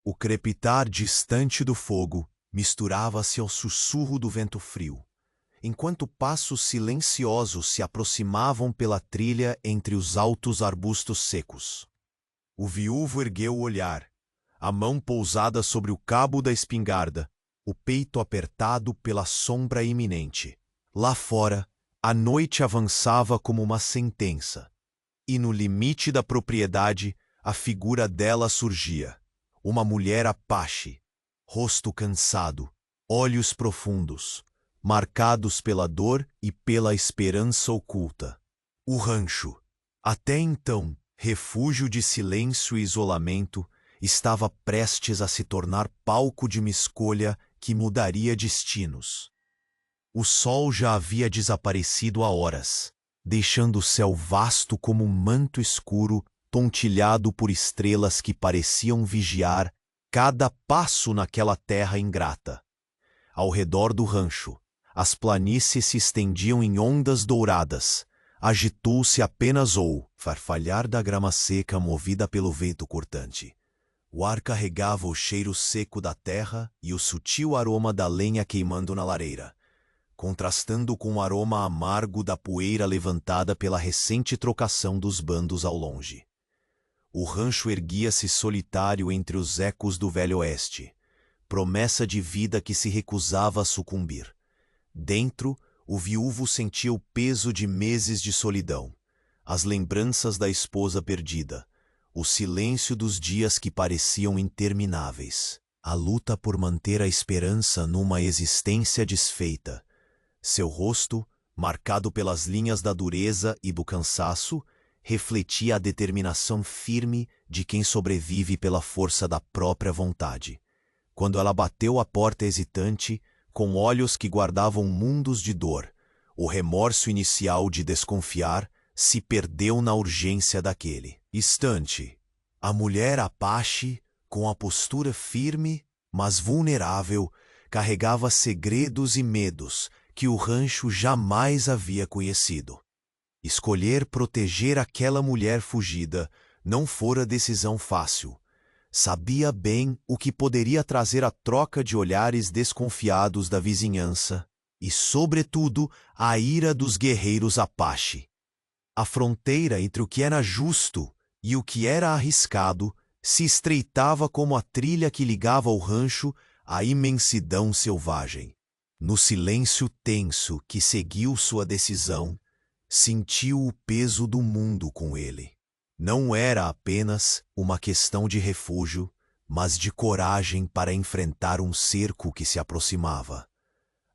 O crepitar distante do fogo misturava-se ao sussurro do vento frio, enquanto passos silenciosos se aproximavam pela trilha entre os altos arbustos secos. O viúvo ergueu o olhar, a mão pousada sobre o cabo da espingarda, o peito apertado pela sombra iminente. Lá fora, a noite avançava como uma sentença, e no limite da propriedade, a figura dela surgia. Uma mulher apache, rosto cansado, olhos profundos, marcados pela dor e pela esperança oculta. O rancho, até então refúgio de silêncio e isolamento, estava prestes a se tornar palco de uma escolha que mudaria destinos. O sol já havia desaparecido há horas, deixando o céu vasto como um manto escuro tontilhado por estrelas que pareciam vigiar cada passo naquela terra ingrata. Ao redor do rancho, as planícies se estendiam em ondas douradas. Agitou-se apenas o farfalhar da grama seca movida pelo vento cortante. O ar carregava o cheiro seco da terra e o sutil aroma da lenha queimando na lareira, contrastando com o aroma amargo da poeira levantada pela recente trocação dos bandos ao longe. O rancho erguia-se solitário entre os ecos do Velho Oeste, promessa de vida que se recusava a sucumbir. Dentro, o viúvo sentia o peso de meses de solidão, as lembranças da esposa perdida, o silêncio dos dias que pareciam intermináveis, a luta por manter a esperança numa existência desfeita. Seu rosto, marcado pelas linhas da dureza e do cansaço, refletia a determinação firme de quem sobrevive pela força da própria vontade. Quando ela bateu à porta hesitante, com olhos que guardavam mundos de dor, o remorso inicial de desconfiar se perdeu na urgência daquele instante. A mulher apache, com a postura firme, mas vulnerável, carregava segredos e medos que o rancho jamais havia conhecido. Escolher proteger aquela mulher fugida não fora decisão fácil. Sabia bem o que poderia trazer a troca de olhares desconfiados da vizinhança e, sobretudo, a ira dos guerreiros Apache. A fronteira entre o que era justo e o que era arriscado se estreitava como a trilha que ligava o rancho à imensidão selvagem. No silêncio tenso que seguiu sua decisão, sentiu o peso do mundo com ele. Não era apenas uma questão de refúgio, mas de coragem para enfrentar um cerco que se aproximava.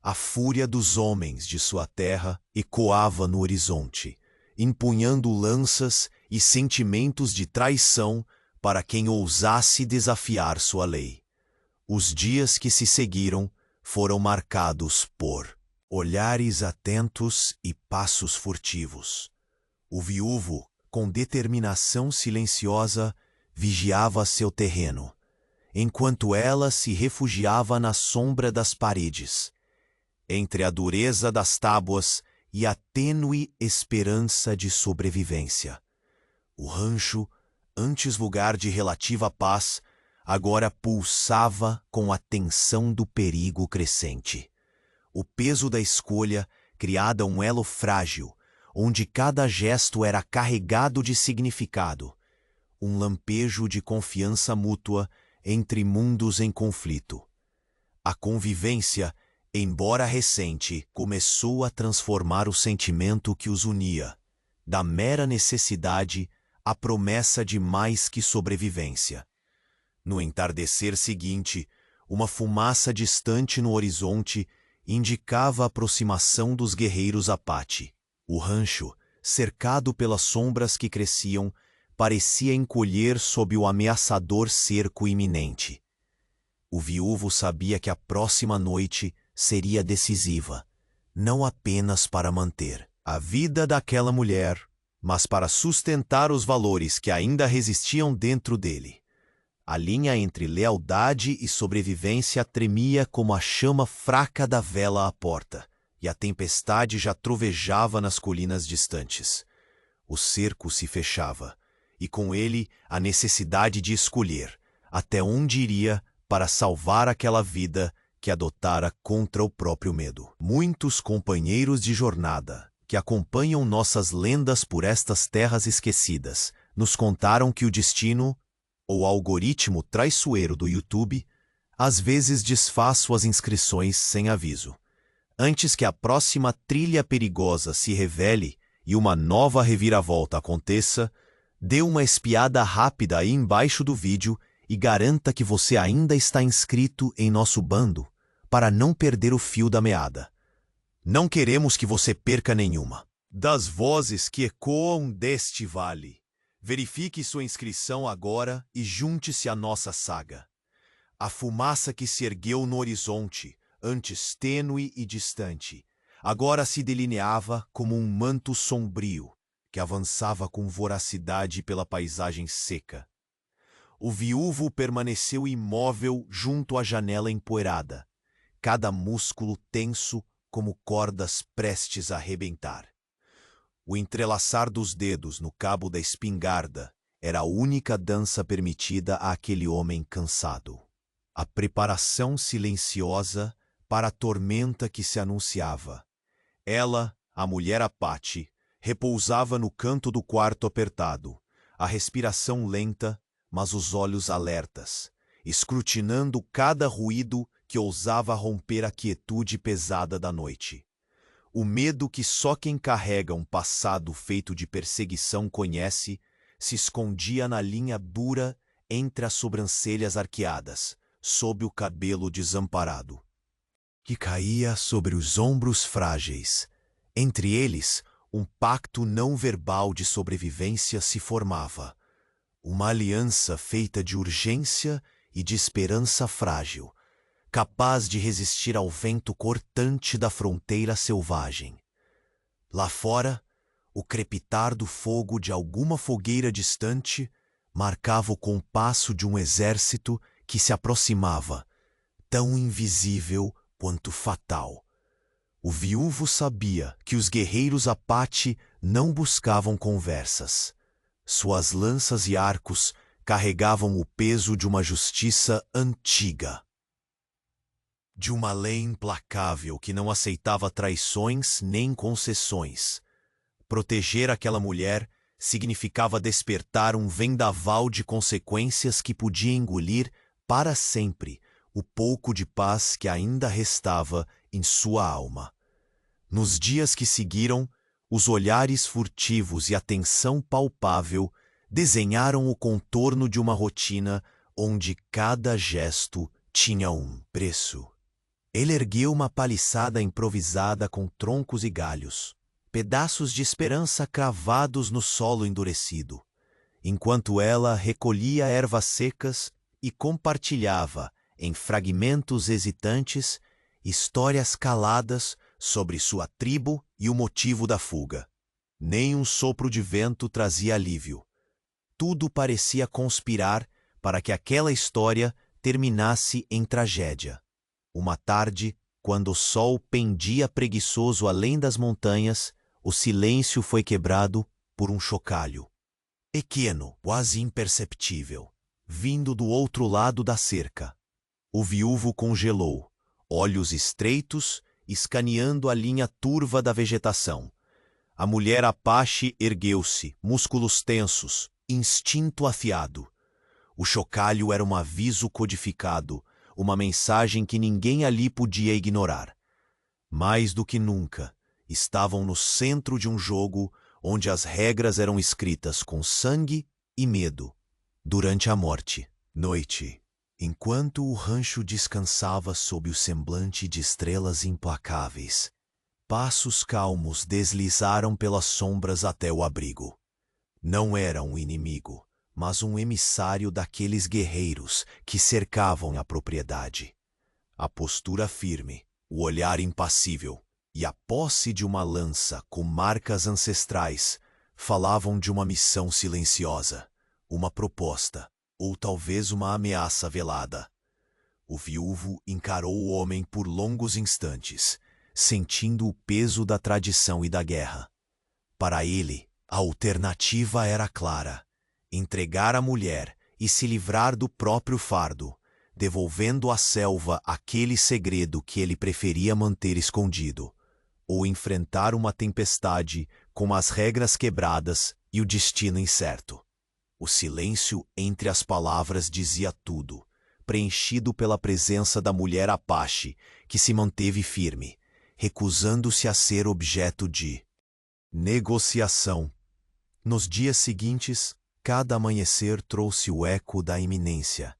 A fúria dos homens de sua terra ecoava no horizonte, empunhando lanças e sentimentos de traição para quem ousasse desafiar sua lei. Os dias que se seguiram foram marcados por olhares atentos e passos furtivos. O viúvo, com determinação silenciosa, vigiava seu terreno, enquanto ela se refugiava na sombra das paredes, entre a dureza das tábuas e a tênue esperança de sobrevivência. O rancho, antes lugar de relativa paz, agora pulsava com a tensão do perigo crescente. O peso da escolha criara um elo frágil, onde cada gesto era carregado de significado, um lampejo de confiança mútua entre mundos em conflito. A convivência, embora recente, começou a transformar o sentimento que os unia, da mera necessidade à promessa de mais que sobrevivência. No entardecer seguinte, uma fumaça distante no horizonte indicava a aproximação dos guerreiros Apache. O rancho, cercado pelas sombras que cresciam, parecia encolher sob o ameaçador cerco iminente. O viúvo sabia que a próxima noite seria decisiva, não apenas para manter a vida daquela mulher, mas para sustentar os valores que ainda resistiam dentro dele. A linha entre lealdade e sobrevivência tremia como a chama fraca da vela à porta, e a tempestade já trovejava nas colinas distantes. O cerco se fechava, e com ele a necessidade de escolher, até onde iria para salvar aquela vida que adotara contra o próprio medo. Muitos companheiros de jornada que acompanham nossas lendas por estas terras esquecidas nos contaram que o destino, ou algoritmo traiçoeiro do YouTube, às vezes desfaz suas inscrições sem aviso. Antes que a próxima trilha perigosa se revele e uma nova reviravolta aconteça, dê uma espiada rápida aí embaixo do vídeo e garanta que você ainda está inscrito em nosso bando para não perder o fio da meada. Não queremos que você perca nenhuma. Das vozes que ecoam deste vale, verifique sua inscrição agora e junte-se à nossa saga. A fumaça que se ergueu no horizonte, antes tênue e distante, agora se delineava como um manto sombrio que avançava com voracidade pela paisagem seca. O viúvo permaneceu imóvel junto à janela empoeirada, cada músculo tenso como cordas prestes a arrebentar. O entrelaçar dos dedos no cabo da espingarda era a única dança permitida àquele homem cansado. A preparação silenciosa para a tormenta que se anunciava. Ela, a mulher Apache, repousava no canto do quarto apertado, a respiração lenta, mas os olhos alertas, escrutinando cada ruído que ousava romper a quietude pesada da noite. O medo que só quem carrega um passado feito de perseguição conhece se escondia na linha dura entre as sobrancelhas arqueadas, sob o cabelo desamparado, que caía sobre os ombros frágeis. Entre eles, um pacto não verbal de sobrevivência se formava, uma aliança feita de urgência e de esperança frágil, capaz de resistir ao vento cortante da fronteira selvagem. Lá fora, o crepitar do fogo de alguma fogueira distante marcava o compasso de um exército que se aproximava, tão invisível quanto fatal. O viúvo sabia que os guerreiros Apache não buscavam conversas. Suas lanças e arcos carregavam o peso de uma justiça antiga, de uma lei implacável que não aceitava traições nem concessões. Proteger aquela mulher significava despertar um vendaval de consequências que podia engolir para sempre o pouco de paz que ainda restava em sua alma. Nos dias que seguiram, os olhares furtivos e a tensão palpável desenharam o contorno de uma rotina onde cada gesto tinha um preço. Ele ergueu uma paliçada improvisada com troncos e galhos, pedaços de esperança cravados no solo endurecido, enquanto ela recolhia ervas secas e compartilhava, em fragmentos hesitantes, histórias caladas sobre sua tribo e o motivo da fuga. Nem um sopro de vento trazia alívio. Tudo parecia conspirar para que aquela história terminasse em tragédia. Uma tarde, quando o sol pendia preguiçoso além das montanhas, o silêncio foi quebrado por um chocalho. Pequeno, quase imperceptível, vindo do outro lado da cerca. O viúvo congelou, olhos estreitos, escaneando a linha turva da vegetação. A mulher Apache ergueu-se, músculos tensos, instinto afiado. O chocalho era um aviso codificado, uma mensagem que ninguém ali podia ignorar. Mais do que nunca, estavam no centro de um jogo onde as regras eram escritas com sangue e medo. Durante a morte, noite, enquanto o rancho descansava sob o semblante de estrelas implacáveis, passos calmos deslizaram pelas sombras até o abrigo. Não era um inimigo, mas um emissário daqueles guerreiros que cercavam a propriedade. A postura firme, o olhar impassível e a posse de uma lança com marcas ancestrais falavam de uma missão silenciosa, uma proposta, ou talvez uma ameaça velada. O viúvo encarou o homem por longos instantes, sentindo o peso da tradição e da guerra. Para ele, a alternativa era clara: entregar a mulher e se livrar do próprio fardo, devolvendo à selva aquele segredo que ele preferia manter escondido, ou enfrentar uma tempestade com as regras quebradas e o destino incerto. O silêncio entre as palavras dizia tudo, preenchido pela presença da mulher Apache, que se manteve firme, recusando-se a ser objeto de negociação. Nos dias seguintes, cada amanhecer trouxe o eco da iminência.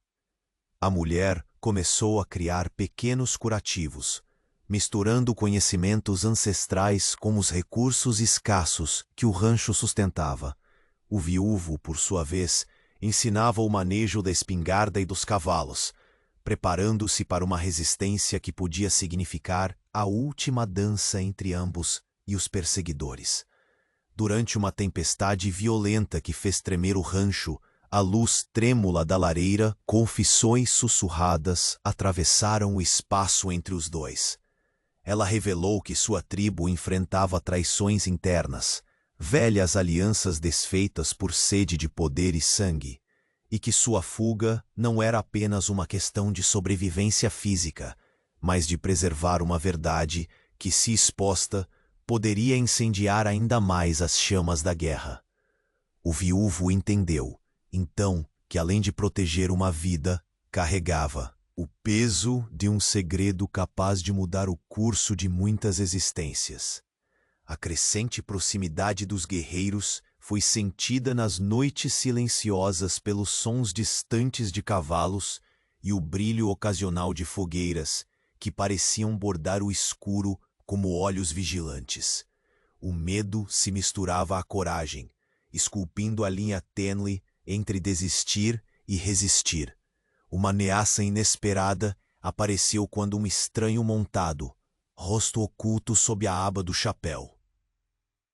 A mulher começou a criar pequenos curativos, misturando conhecimentos ancestrais com os recursos escassos que o rancho sustentava. O viúvo, por sua vez, ensinava o manejo da espingarda e dos cavalos, preparando-se para uma resistência que podia significar a última dança entre ambos e os perseguidores. Durante uma tempestade violenta que fez tremer o rancho, a luz trêmula da lareira, confissões sussurradas atravessaram o espaço entre os dois. Ela revelou que sua tribo enfrentava traições internas, velhas alianças desfeitas por sede de poder e sangue, e que sua fuga não era apenas uma questão de sobrevivência física, mas de preservar uma verdade que, se exposta, poderia incendiar ainda mais as chamas da guerra. O viúvo entendeu, então, que além de proteger uma vida, carregava o peso de um segredo capaz de mudar o curso de muitas existências. A crescente proximidade dos guerreiros foi sentida nas noites silenciosas pelos sons distantes de cavalos e o brilho ocasional de fogueiras, que pareciam bordar o escuro como olhos vigilantes. O medo se misturava à coragem, esculpindo a linha tênue entre desistir e resistir. Uma ameaça inesperada apareceu quando um estranho montado, rosto oculto sob a aba do chapéu,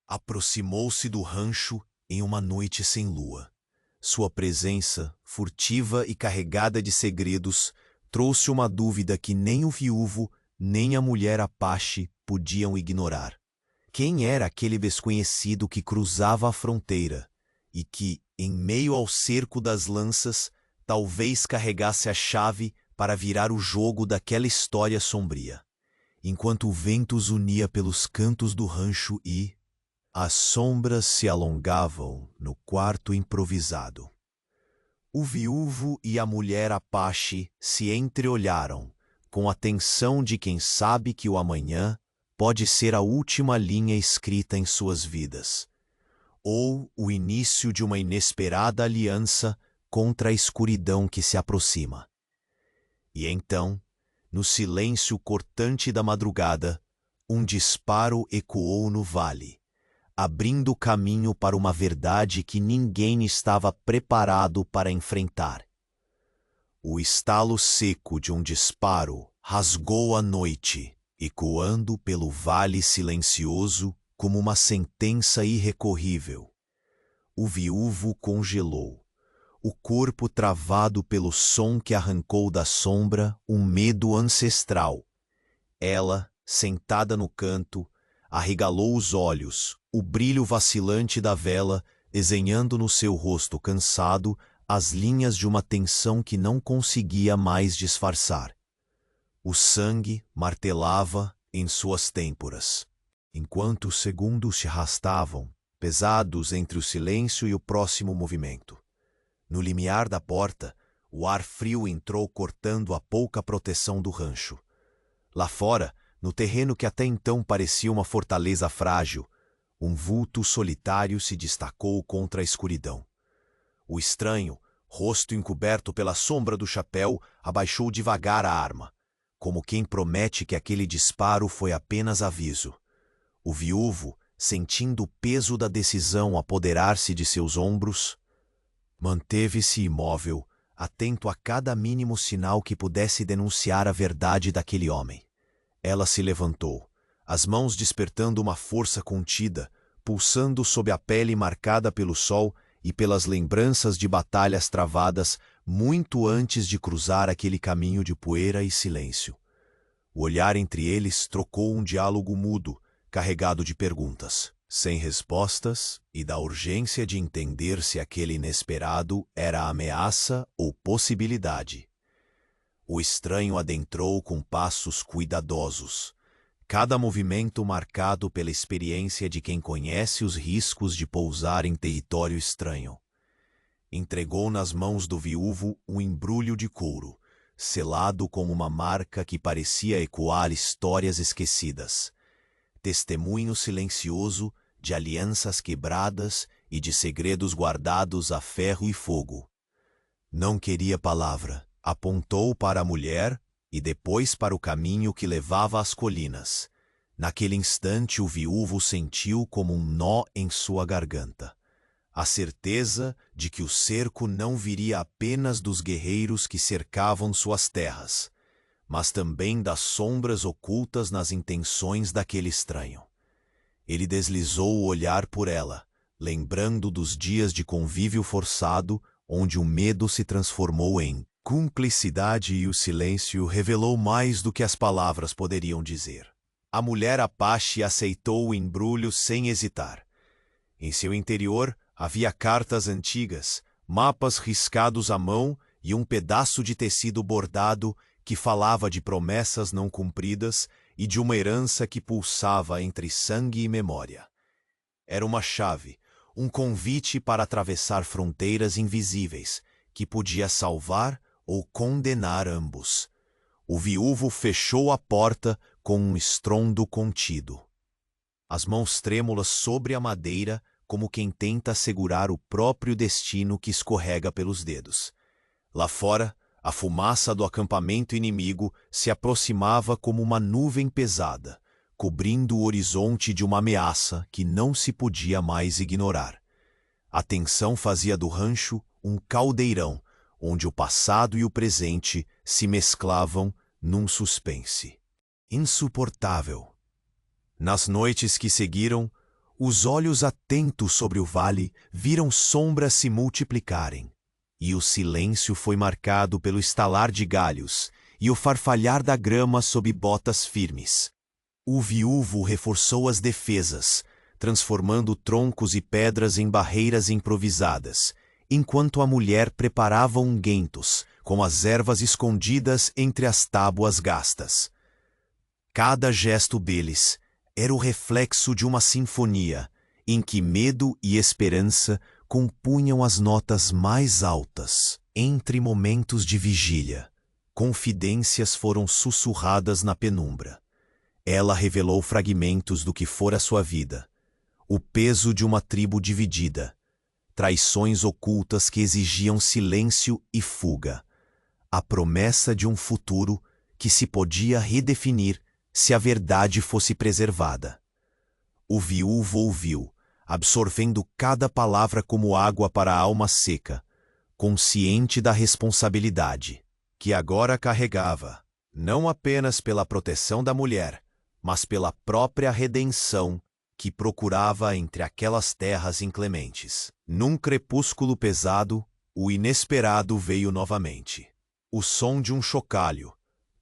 aproximou-se do rancho em uma noite sem lua. Sua presença, furtiva e carregada de segredos, trouxe uma dúvida que nem o viúvo nem a mulher Apache podiam ignorar. Quem era aquele desconhecido que cruzava a fronteira e que, em meio ao cerco das lanças, talvez carregasse a chave para virar o jogo daquela história sombria? Enquanto o vento os unia pelos cantos do rancho e as sombras se alongavam no quarto improvisado, o viúvo e a mulher Apache se entreolharam com a tensão de quem sabe que o amanhã pode ser a última linha escrita em suas vidas, ou o início de uma inesperada aliança contra a escuridão que se aproxima. E então, no silêncio cortante da madrugada, um disparo ecoou no vale, abrindo caminho para uma verdade que ninguém estava preparado para enfrentar. O estalo seco de um disparo rasgou a noite, ecoando pelo vale silencioso como uma sentença irrecorrível. O viúvo congelou, o corpo travado pelo som que arrancou da sombra um medo ancestral. Ela, sentada no canto, arregalou os olhos, o brilho vacilante da vela desenhando no seu rosto cansado as linhas de uma tensão que não conseguia mais disfarçar. O sangue martelava em suas têmporas, enquanto os segundos se arrastavam, pesados entre o silêncio e o próximo movimento. No limiar da porta, o ar frio entrou cortando a pouca proteção do rancho. Lá fora, no terreno que até então parecia uma fortaleza frágil, um vulto solitário se destacou contra a escuridão. O estranho, rosto encoberto pela sombra do chapéu, abaixou devagar a arma, como quem promete que aquele disparo foi apenas aviso. O viúvo, sentindo o peso da decisão apoderar-se de seus ombros, manteve-se imóvel, atento a cada mínimo sinal que pudesse denunciar a verdade daquele homem. Ela se levantou, as mãos despertando uma força contida, pulsando sob a pele marcada pelo sol e pelas lembranças de batalhas travadas muito antes de cruzar aquele caminho de poeira e silêncio. O olhar entre eles trocou um diálogo mudo, carregado de perguntas. sem respostas e da urgência de entender se aquele inesperado era ameaça ou possibilidade. O estranho adentrou com passos cuidadosos, cada movimento marcado pela experiência de quem conhece os riscos de pousar em território estranho. Entregou nas mãos do viúvo um embrulho de couro, selado com uma marca que parecia ecoar histórias esquecidas. Testemunho silencioso de alianças quebradas e de segredos guardados a ferro e fogo. Não queria palavra. Apontou para a mulher e depois para o caminho que levava às colinas. Naquele instante o viúvo sentiu como um nó em sua garganta. A certeza de que o cerco não viria apenas dos guerreiros que cercavam suas terras, mas também das sombras ocultas nas intenções daquele estranho. Ele deslizou o olhar por ela, lembrando dos dias de convívio forçado, onde o medo se transformou em cumplicidade e o silêncio revelou mais do que as palavras poderiam dizer. A mulher Apache aceitou o embrulho sem hesitar. Em seu interior havia cartas antigas, mapas riscados à mão e um pedaço de tecido bordado que falava de promessas não cumpridas e de uma herança que pulsava entre sangue e memória. Era uma chave, um convite para atravessar fronteiras invisíveis, que podia salvar ou condenar ambos. O viúvo fechou a porta com um estrondo contido. As mãos trêmulas sobre a madeira, como quem tenta segurar o próprio destino que escorrega pelos dedos. Lá fora, a fumaça do acampamento inimigo se aproximava como uma nuvem pesada, cobrindo o horizonte de uma ameaça que não se podia mais ignorar. A tensão fazia do rancho um caldeirão, onde o passado e o presente se mesclavam num suspense insuportável. Nas noites que seguiram, os olhos atentos sobre o vale viram sombras se multiplicarem, e o silêncio foi marcado pelo estalar de galhos e o farfalhar da grama sob botas firmes. O viúvo reforçou as defesas, transformando troncos e pedras em barreiras improvisadas, enquanto a mulher preparava ungüentos, com as ervas escondidas entre as tábuas gastas. Cada gesto deles era o reflexo de uma sinfonia, em que medo e esperança compunham as notas mais altas. Entre momentos de vigília, confidências foram sussurradas na penumbra. Ela revelou fragmentos do que fora sua vida, o peso de uma tribo dividida, traições ocultas que exigiam silêncio e fuga, a promessa de um futuro que se podia redefinir se a verdade fosse preservada. O viúvo ouviu, absorvendo cada palavra como água para a alma seca, consciente da responsabilidade que agora carregava, não apenas pela proteção da mulher, mas pela própria redenção que procurava entre aquelas terras inclementes. Num crepúsculo pesado, o inesperado veio novamente. O som de um chocalho,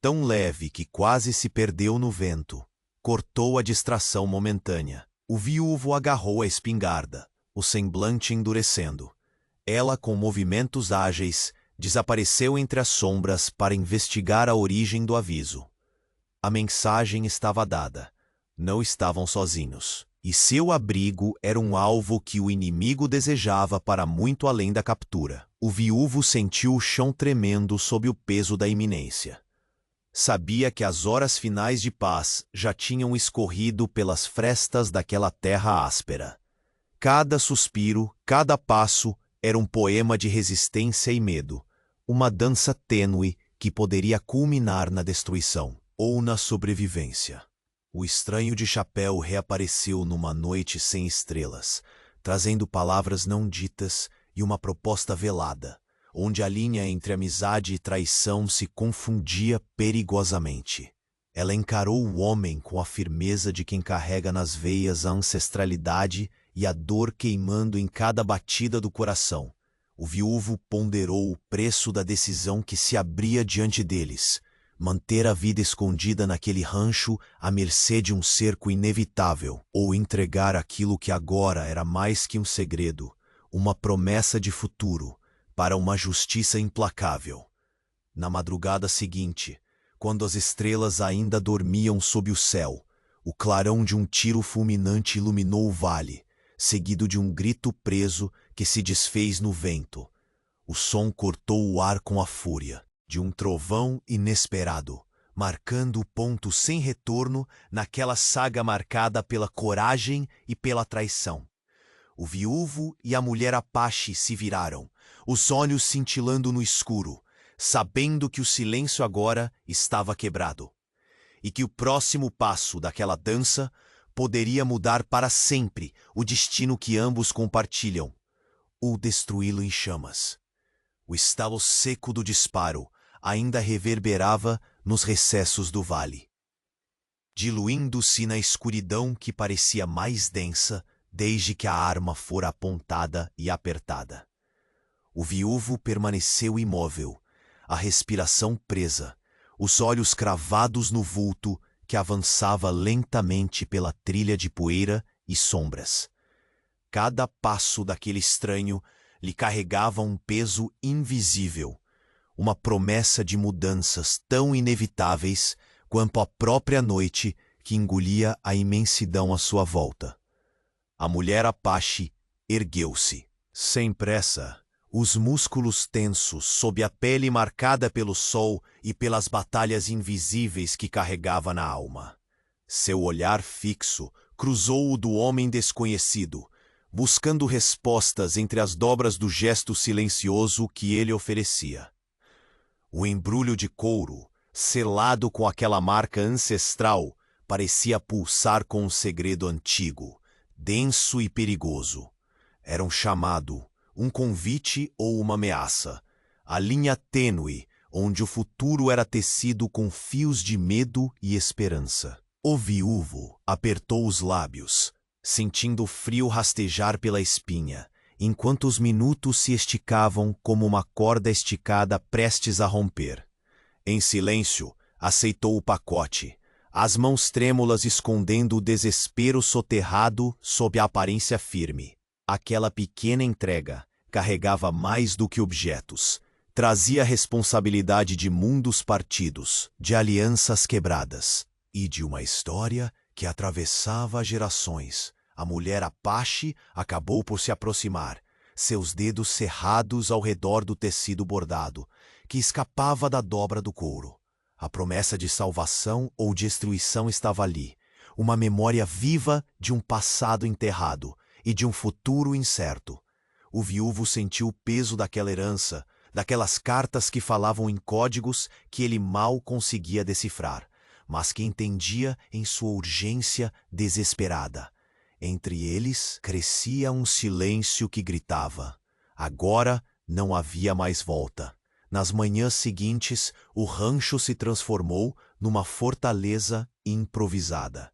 tão leve que quase se perdeu no vento, cortou a distração momentânea. O viúvo agarrou a espingarda, o semblante endurecendo. Ela, com movimentos ágeis, desapareceu entre as sombras para investigar a origem do aviso. A mensagem estava dada. Não estavam sozinhos. E seu abrigo era um alvo que o inimigo desejava para muito além da captura. O viúvo sentiu o chão tremendo sob o peso da iminência. Sabia que as horas finais de paz já tinham escorrido pelas frestas daquela terra áspera. Cada suspiro, cada passo, era um poema de resistência e medo, uma dança tênue que poderia culminar na destruição ou na sobrevivência. O estranho de chapéu reapareceu numa noite sem estrelas, trazendo palavras não ditas e uma proposta velada, onde a linha entre amizade e traição se confundia perigosamente. Ela encarou o homem com a firmeza de quem carrega nas veias a ancestralidade e a dor queimando em cada batida do coração. O viúvo ponderou o preço da decisão que se abria diante deles, manter a vida escondida naquele rancho à mercê de um cerco inevitável, ou entregar aquilo que agora era mais que um segredo, uma promessa de futuro, para uma justiça implacável. Na madrugada seguinte, quando as estrelas ainda dormiam sob o céu, o clarão de um tiro fulminante iluminou o vale, seguido de um grito preso que se desfez no vento. O som cortou o ar com a fúria de um trovão inesperado, marcando o ponto sem retorno naquela saga marcada pela coragem e pela traição. O viúvo e a mulher Apache se viraram, os olhos cintilando no escuro, sabendo que o silêncio agora estava quebrado, e que o próximo passo daquela dança poderia mudar para sempre o destino que ambos compartilham, ou destruí-lo em chamas. O estalo seco do disparo ainda reverberava nos recessos do vale, diluindo-se na escuridão que parecia mais densa desde que a arma fora apontada e apertada. O viúvo permaneceu imóvel, a respiração presa, os olhos cravados no vulto que avançava lentamente pela trilha de poeira e sombras. Cada passo daquele estranho lhe carregava um peso invisível, uma promessa de mudanças tão inevitáveis quanto a própria noite que engolia a imensidão à sua volta. A mulher Apache ergueu-se, sem pressa, os músculos tensos sob a pele marcada pelo sol e pelas batalhas invisíveis que carregava na alma. Seu olhar fixo cruzou o do homem desconhecido, buscando respostas entre as dobras do gesto silencioso que ele oferecia. O embrulho de couro, selado com aquela marca ancestral, parecia pulsar com um segredo antigo, denso e perigoso. Era um chamado, um convite ou uma ameaça, a linha tênue onde o futuro era tecido com fios de medo e esperança. O viúvo apertou os lábios, sentindo o frio rastejar pela espinha, enquanto os minutos se esticavam como uma corda esticada prestes a romper. Em silêncio, aceitou o pacote, as mãos trêmulas escondendo o desespero soterrado sob a aparência firme. Aquela pequena entrega carregava mais do que objetos. Trazia responsabilidade de mundos partidos, de alianças quebradas e de uma história que atravessava gerações. A mulher Apache acabou por se aproximar, seus dedos cerrados ao redor do tecido bordado, que escapava da dobra do couro. A promessa de salvação ou destruição estava ali, uma memória viva de um passado enterrado e de um futuro incerto. O viúvo sentiu o peso daquela herança, daquelas cartas que falavam em códigos que ele mal conseguia decifrar, mas que entendia em sua urgência desesperada. Entre eles crescia um silêncio que gritava. Agora não havia mais volta. Nas manhãs seguintes, o rancho se transformou numa fortaleza improvisada.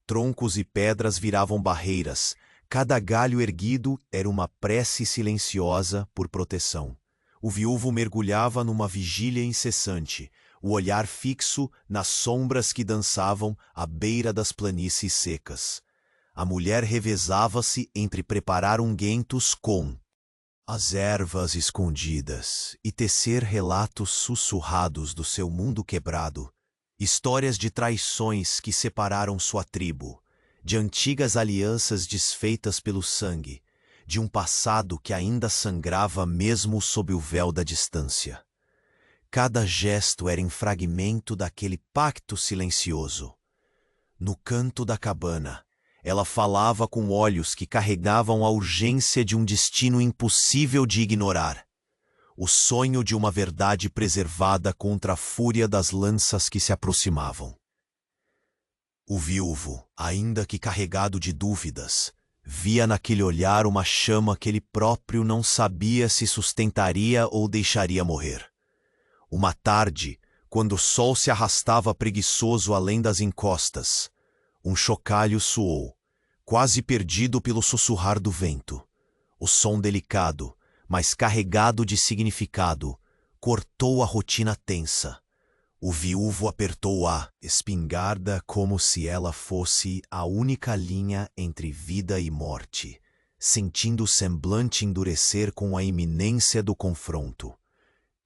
Troncos e pedras viravam barreiras. Cada galho erguido era uma prece silenciosa por proteção. O viúvo mergulhava numa vigília incessante, o olhar fixo nas sombras que dançavam à beira das planícies secas. A mulher revezava-se entre preparar ungüentos com as ervas escondidas e tecer relatos sussurrados do seu mundo quebrado, histórias de traições que separaram sua tribo, de antigas alianças desfeitas pelo sangue, de um passado que ainda sangrava mesmo sob o véu da distância. Cada gesto era em fragmento daquele pacto silencioso. No canto da cabana, ela falava com olhos que carregavam a urgência de um destino impossível de ignorar, o sonho de uma verdade preservada contra a fúria das lanças que se aproximavam. O viúvo, ainda que carregado de dúvidas, via naquele olhar uma chama que ele próprio não sabia se sustentaria ou deixaria morrer. Uma tarde, quando o sol se arrastava preguiçoso além das encostas, um chocalho soou, quase perdido pelo sussurrar do vento. O som delicado, mas carregado de significado, cortou a rotina tensa. O viúvo apertou a espingarda como se ela fosse a única linha entre vida e morte, sentindo o semblante endurecer com a iminência do confronto.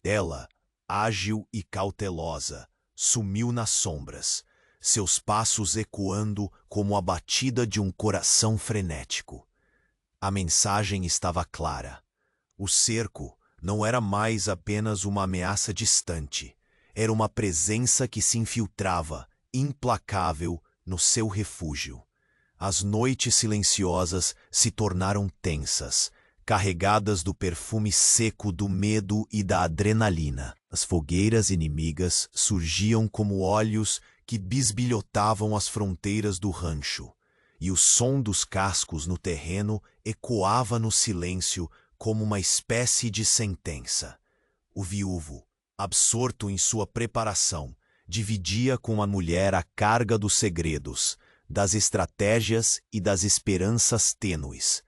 Ela, ágil e cautelosa, sumiu nas sombras, seus passos ecoando como a batida de um coração frenético. A mensagem estava clara. O cerco não era mais apenas uma ameaça distante. Era uma presença que se infiltrava, implacável, no seu refúgio. As noites silenciosas se tornaram tensas, carregadas do perfume seco do medo e da adrenalina. As fogueiras inimigas surgiam como olhos que bisbilhotavam as fronteiras do rancho, e o som dos cascos no terreno ecoava no silêncio como uma espécie de sentença. O viúvo, absorto em sua preparação, dividia com a mulher a carga dos segredos, das estratégias e das esperanças tênues.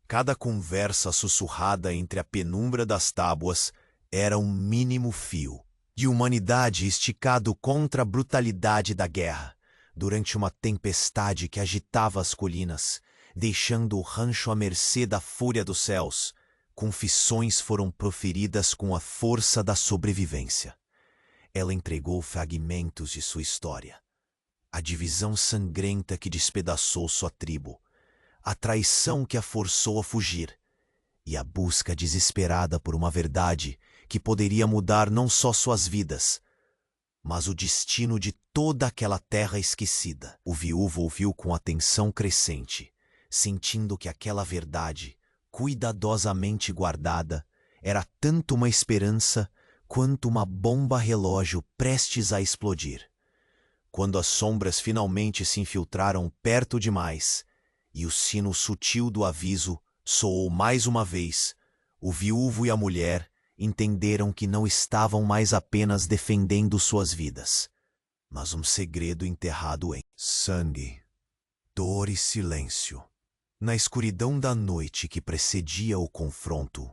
Cada conversa sussurrada entre a penumbra das tábuas era um mínimo fio de humanidade esticado contra a brutalidade da guerra, durante uma tempestade que agitava as colinas, deixando o rancho à mercê da fúria dos céus. Confissões foram proferidas com a força da sobrevivência. Ela entregou fragmentos de sua história. A divisão sangrenta que despedaçou sua tribo, a traição que a forçou a fugir, e a busca desesperada por uma verdade que poderia mudar não só suas vidas, mas o destino de toda aquela terra esquecida. O viúvo ouviu com atenção crescente, sentindo que aquela verdade, cuidadosamente guardada, era tanto uma esperança quanto uma bomba relógio prestes a explodir. Quando as sombras finalmente se infiltraram perto demais e o sino sutil do aviso soou mais uma vez, o viúvo e a mulher entenderam que não estavam mais apenas defendendo suas vidas, mas um segredo enterrado em sangue, dor e silêncio. Na escuridão da noite que precedia o confronto,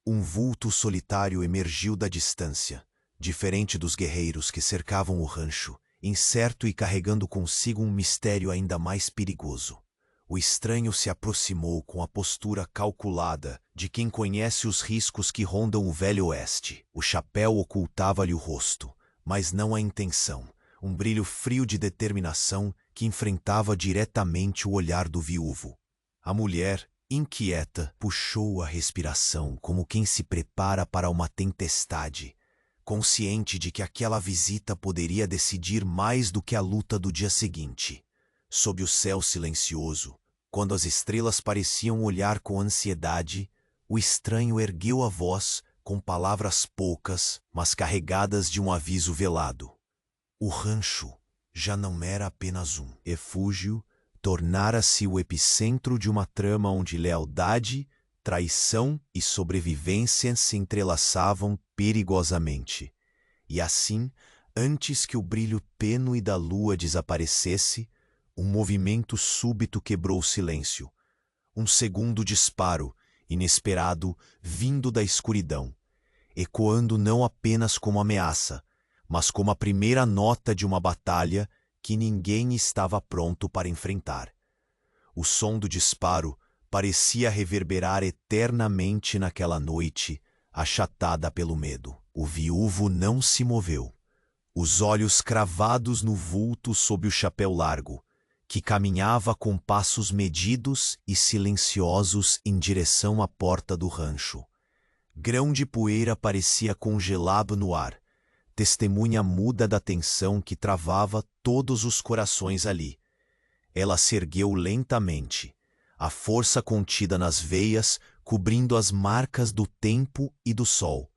um vulto solitário emergiu da distância, diferente dos guerreiros que cercavam o rancho, incerto e carregando consigo um mistério ainda mais perigoso. O estranho se aproximou com a postura calculada de quem conhece os riscos que rondam o Velho Oeste. O chapéu ocultava-lhe o rosto, mas não a intenção, um brilho frio de determinação que enfrentava diretamente o olhar do viúvo. A mulher, inquieta, puxou a respiração como quem se prepara para uma tempestade, consciente de que aquela visita poderia decidir mais do que a luta do dia seguinte. Sob o céu silencioso, quando as estrelas pareciam olhar com ansiedade, o estranho ergueu a voz com palavras poucas, mas carregadas de um aviso velado. O rancho já não era apenas um refúgio, tornara-se o epicentro de uma trama onde lealdade, traição e sobrevivência se entrelaçavam perigosamente. E assim, antes que o brilho tênue da lua desaparecesse, um movimento súbito quebrou o silêncio. Um segundo disparo, inesperado, vindo da escuridão, ecoando não apenas como ameaça, mas como a primeira nota de uma batalha que ninguém estava pronto para enfrentar. O som do disparo parecia reverberar eternamente naquela noite, achatada pelo medo. O viúvo não se moveu, os olhos cravados no vulto sob o chapéu largo, que caminhava com passos medidos e silenciosos em direção à porta do rancho. Grão de poeira parecia congelado no ar, testemunha muda da tensão que travava todos os corações ali. Ela se ergueu lentamente, a força contida nas veias cobrindo as marcas do tempo e do sol.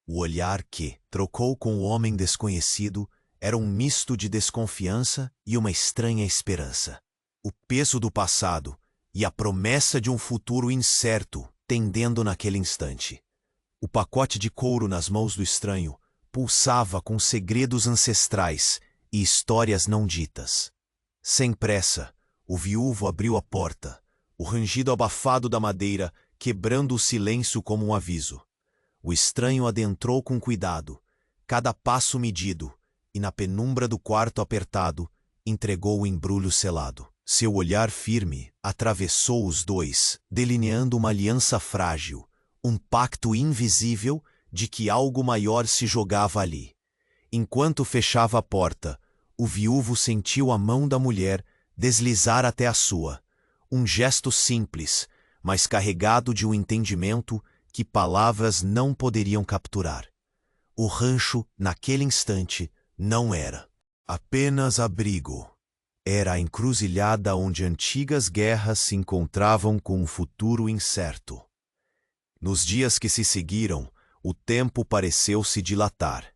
O olhar que trocou com o homem desconhecido era um misto de desconfiança e uma estranha esperança. O peso do passado e a promessa de um futuro incerto tendendo naquele instante. O pacote de couro nas mãos do estranho pulsava com segredos ancestrais e histórias não ditas. Sem pressa, o viúvo abriu a porta, o rangido abafado da madeira quebrando o silêncio como um aviso. O estranho adentrou com cuidado, cada passo medido, e na penumbra do quarto apertado, entregou o embrulho selado. Seu olhar firme atravessou os dois, delineando uma aliança frágil, um pacto invisível de que algo maior se jogava ali. Enquanto fechava a porta, o viúvo sentiu a mão da mulher deslizar até a sua. Um gesto simples, mas carregado de um entendimento que palavras não poderiam capturar. O rancho, naquele instante, não era apenas abrigo. Era a encruzilhada onde antigas guerras se encontravam com um futuro incerto. Nos dias que se seguiram, o tempo pareceu se dilatar.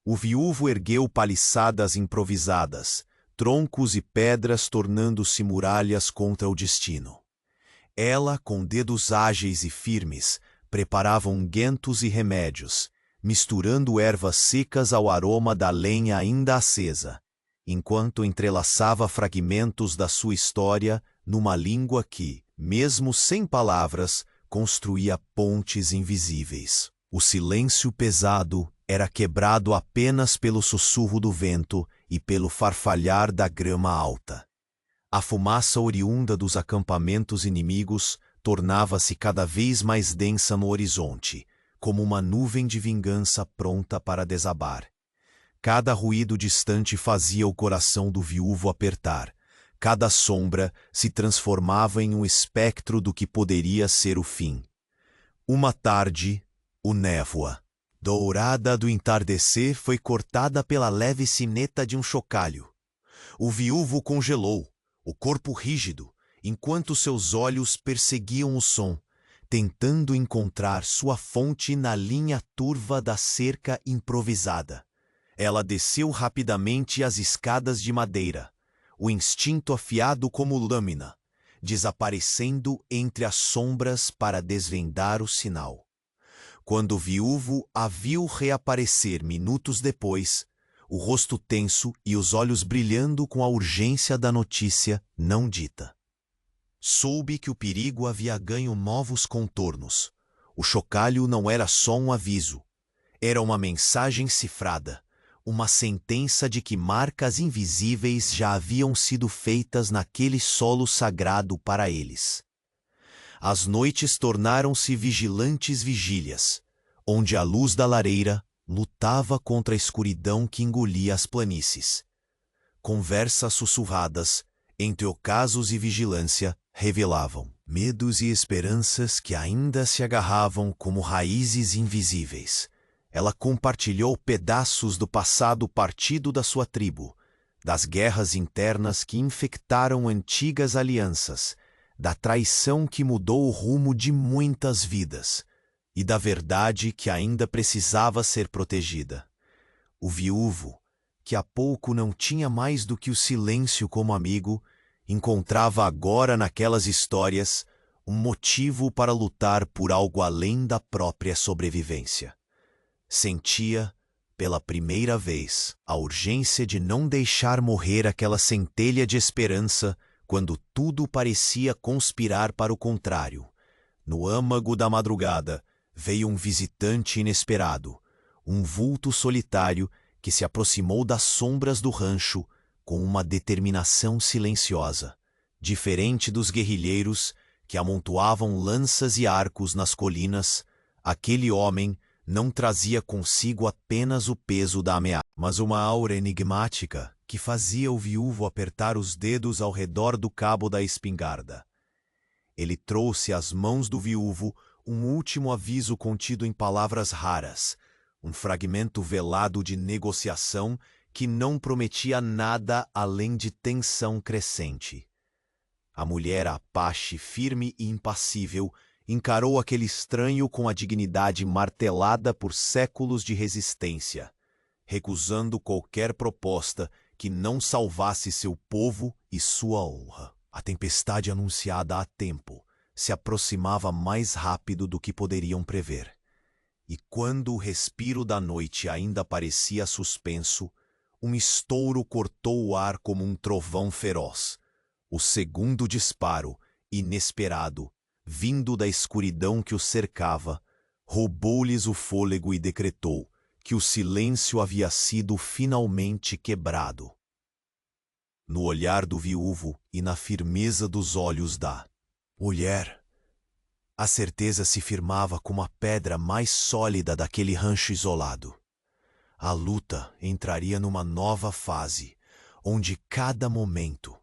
O viúvo ergueu paliçadas improvisadas, troncos e pedras tornando-se muralhas contra o destino. Ela, com dedos ágeis e firmes, preparava ungüentos e remédios, misturando ervas secas ao aroma da lenha ainda acesa, enquanto entrelaçava fragmentos da sua história numa língua que, mesmo sem palavras, construía pontes invisíveis. O silêncio pesado era quebrado apenas pelo sussurro do vento e pelo farfalhar da grama alta. A fumaça oriunda dos acampamentos inimigos tornava-se cada vez mais densa no horizonte, como uma nuvem de vingança pronta para desabar. Cada ruído distante fazia o coração do viúvo apertar. Cada sombra se transformava em um espectro do que poderia ser o fim. Uma tarde, o névoa dourada do entardecer foi cortada pela leve sineta de um chocalho. O viúvo congelou, o corpo rígido, enquanto seus olhos perseguiam o som, tentando encontrar sua fonte na linha turva da cerca improvisada. Ela desceu rapidamente as escadas de madeira, o instinto afiado como lâmina, desaparecendo entre as sombras para desvendar o sinal. Quando o viúvo a viu reaparecer minutos depois, o rosto tenso e os olhos brilhando com a urgência da notícia não dita. Soube que o perigo havia ganho novos contornos. O chocalho não era só um aviso. Era uma mensagem cifrada, uma sentença de que marcas invisíveis já haviam sido feitas naquele solo sagrado para eles. As noites tornaram-se vigilantes vigílias, onde a luz da lareira lutava contra a escuridão que engolia as planícies. Conversas sussurradas, entre ocasos e vigilância, revelavam medos e esperanças que ainda se agarravam como raízes invisíveis. Ela compartilhou pedaços do passado partido da sua tribo, das guerras internas que infectaram antigas alianças, da traição que mudou o rumo de muitas vidas e da verdade que ainda precisava ser protegida. O viúvo, que há pouco não tinha mais do que o silêncio como amigo, encontrava agora naquelas histórias um motivo para lutar por algo além da própria sobrevivência. Sentia, pela primeira vez, a urgência de não deixar morrer aquela centelha de esperança quando tudo parecia conspirar para o contrário. No âmago da madrugada, veio um visitante inesperado, um vulto solitário que se aproximou das sombras do rancho com uma determinação silenciosa, diferente dos guerrilheiros que amontoavam lanças e arcos nas colinas. Aquele homem não trazia consigo apenas o peso da ameaça, mas uma aura enigmática que fazia o viúvo apertar os dedos ao redor do cabo da espingarda. Ele trouxe às mãos do viúvo um último aviso contido em palavras raras, um fragmento velado de negociação que não prometia nada além de tensão crescente. A mulher Apache, firme e impassível, encarou aquele estranho com a dignidade martelada por séculos de resistência, recusando qualquer proposta que não salvasse seu povo e sua honra. A tempestade anunciada há tempo se aproximava mais rápido do que poderiam prever. E quando o respiro da noite ainda parecia suspenso, um estouro cortou o ar como um trovão feroz. O segundo disparo, inesperado, vindo da escuridão que os cercava, roubou-lhes o fôlego e decretou que o silêncio havia sido finalmente quebrado. No olhar do viúvo e na firmeza dos olhos da mulher, a certeza se firmava como a pedra mais sólida daquele rancho isolado. A luta entraria numa nova fase, onde cada momento,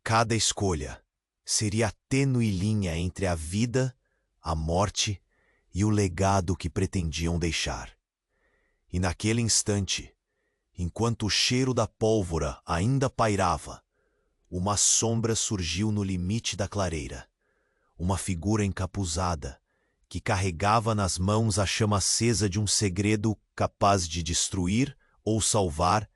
cada escolha, seria a tênue linha entre a vida, a morte e o legado que pretendiam deixar. E naquele instante, enquanto o cheiro da pólvora ainda pairava, uma sombra surgiu no limite da clareira. Uma figura encapuzada, que carregava nas mãos a chama acesa de um segredo capaz de destruir ou salvar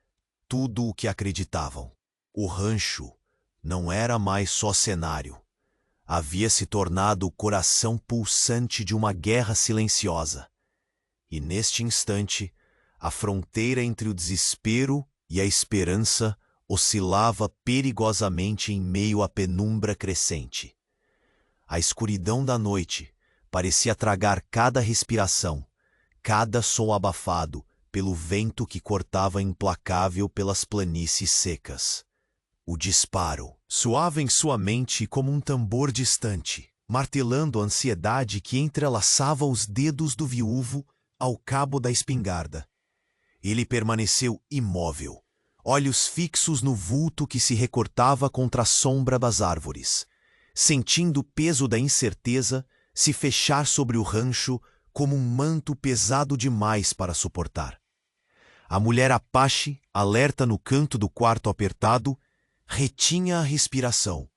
tudo o que acreditavam. O rancho não era mais só cenário. Havia se tornado o coração pulsante de uma guerra silenciosa. E neste instante, a fronteira entre o desespero e a esperança oscilava perigosamente em meio à penumbra crescente. A escuridão da noite parecia tragar cada respiração, cada som abafado pelo vento que cortava implacável pelas planícies secas. O disparo soava em sua mente como um tambor distante, martelando a ansiedade que entrelaçava os dedos do viúvo ao cabo da espingarda. Ele permaneceu imóvel, olhos fixos no vulto que se recortava contra a sombra das árvores, sentindo o peso da incerteza se fechar sobre o rancho como um manto pesado demais para suportar. A mulher Apache, alerta no canto do quarto apertado, retinha a respiração.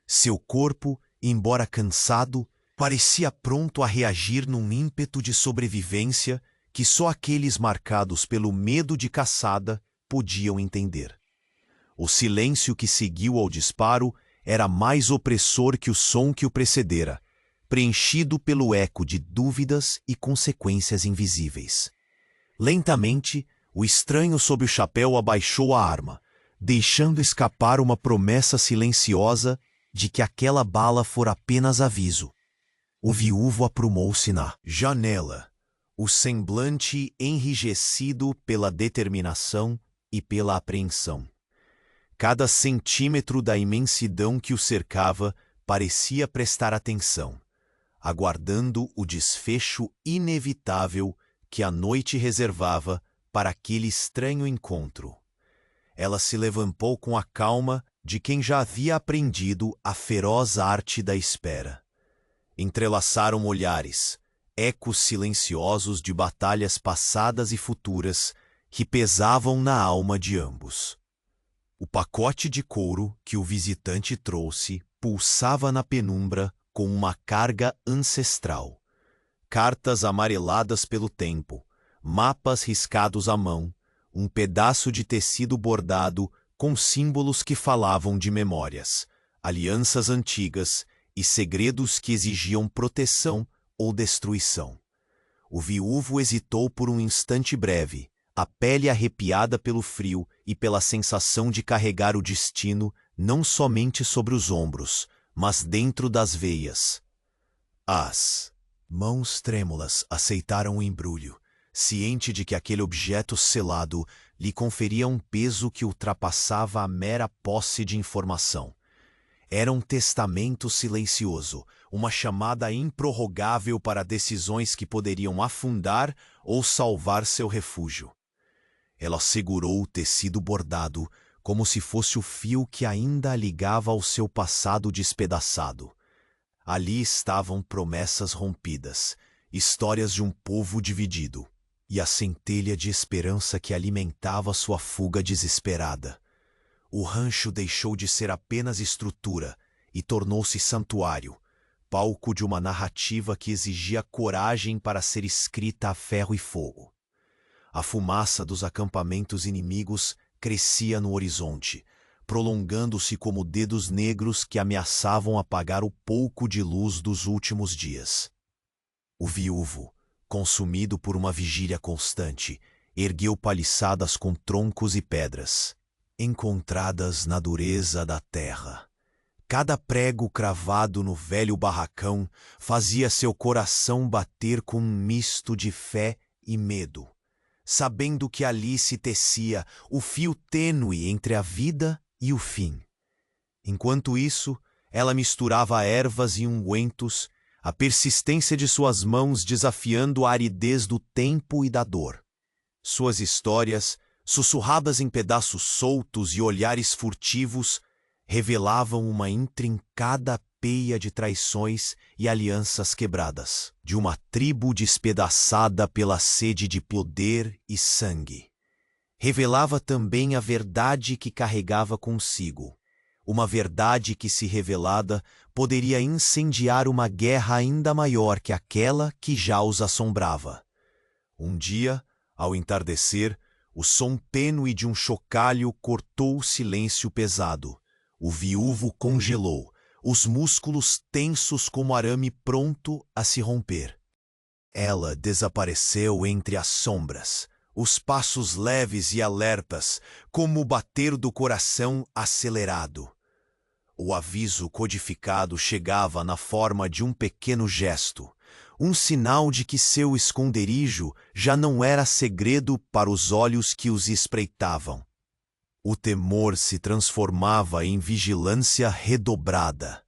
Seu corpo, embora cansado, parecia pronto a reagir num ímpeto de sobrevivência que só aqueles marcados pelo medo de caçada podiam entender. O silêncio que seguiu ao disparo era mais opressor que o som que o precedera, preenchido pelo eco de dúvidas e consequências invisíveis. Lentamente, o estranho sob o chapéu abaixou a arma, deixando escapar uma promessa silenciosa de que aquela bala fora apenas aviso. O viúvo aprumou-se na janela, o semblante enrijecido pela determinação e pela apreensão. Cada centímetro da imensidão que o cercava parecia prestar atenção, aguardando o desfecho inevitável que a noite reservava para aquele estranho encontro. Ela se levantou com a calma de quem já havia aprendido a feroz arte da espera. Entrelaçaram olhares, ecos silenciosos de batalhas passadas e futuras que pesavam na alma de ambos. O pacote de couro que o visitante trouxe pulsava na penumbra com uma carga ancestral. Cartas amareladas pelo tempo, mapas riscados à mão, um pedaço de tecido bordado com símbolos que falavam de memórias, alianças antigas e segredos que exigiam proteção ou destruição. O viúvo hesitou por um instante breve, a pele arrepiada pelo frio e pela sensação de carregar o destino não somente sobre os ombros, mas dentro das veias. As mãos trêmulas aceitaram o embrulho, ciente de que aquele objeto selado lhe conferia um peso que ultrapassava a mera posse de informação. Era um testamento silencioso, uma chamada improrrogável para decisões que poderiam afundar ou salvar seu refúgio. Ela segurou o tecido bordado como se fosse o fio que ainda a ligava ao seu passado despedaçado. Ali estavam promessas rompidas, histórias de um povo dividido, e a centelha de esperança que alimentava sua fuga desesperada. O rancho deixou de ser apenas estrutura e tornou-se santuário, palco de uma narrativa que exigia coragem para ser escrita a ferro e fogo. A fumaça dos acampamentos inimigos crescia no horizonte, prolongando-se como dedos negros que ameaçavam apagar o pouco de luz dos últimos dias. O viúvo, consumido por uma vigília constante, ergueu paliçadas com troncos e pedras, encontradas na dureza da terra. Cada prego cravado no velho barracão fazia seu coração bater com um misto de fé e medo, sabendo que ali se tecia o fio tênue entre a vida e o fim. Enquanto isso, ela misturava ervas e ungüentos, a persistência de suas mãos desafiando a aridez do tempo e da dor. Suas histórias, sussurradas em pedaços soltos e olhares furtivos, revelavam uma intrincada peia de traições e alianças quebradas, de uma tribo despedaçada pela sede de poder e sangue. Revelava também a verdade que carregava consigo, uma verdade que, se revelada, poderia incendiar uma guerra ainda maior que aquela que já os assombrava. Um dia, ao entardecer, o som tênue de um chocalho cortou o silêncio pesado. O viúvo congelou, os músculos tensos como arame pronto a se romper. Ela desapareceu entre as sombras, os passos leves e alertas, como o bater do coração acelerado. O aviso codificado chegava na forma de um pequeno gesto, um sinal de que seu esconderijo já não era segredo para os olhos que os espreitavam. O temor se transformava em vigilância redobrada.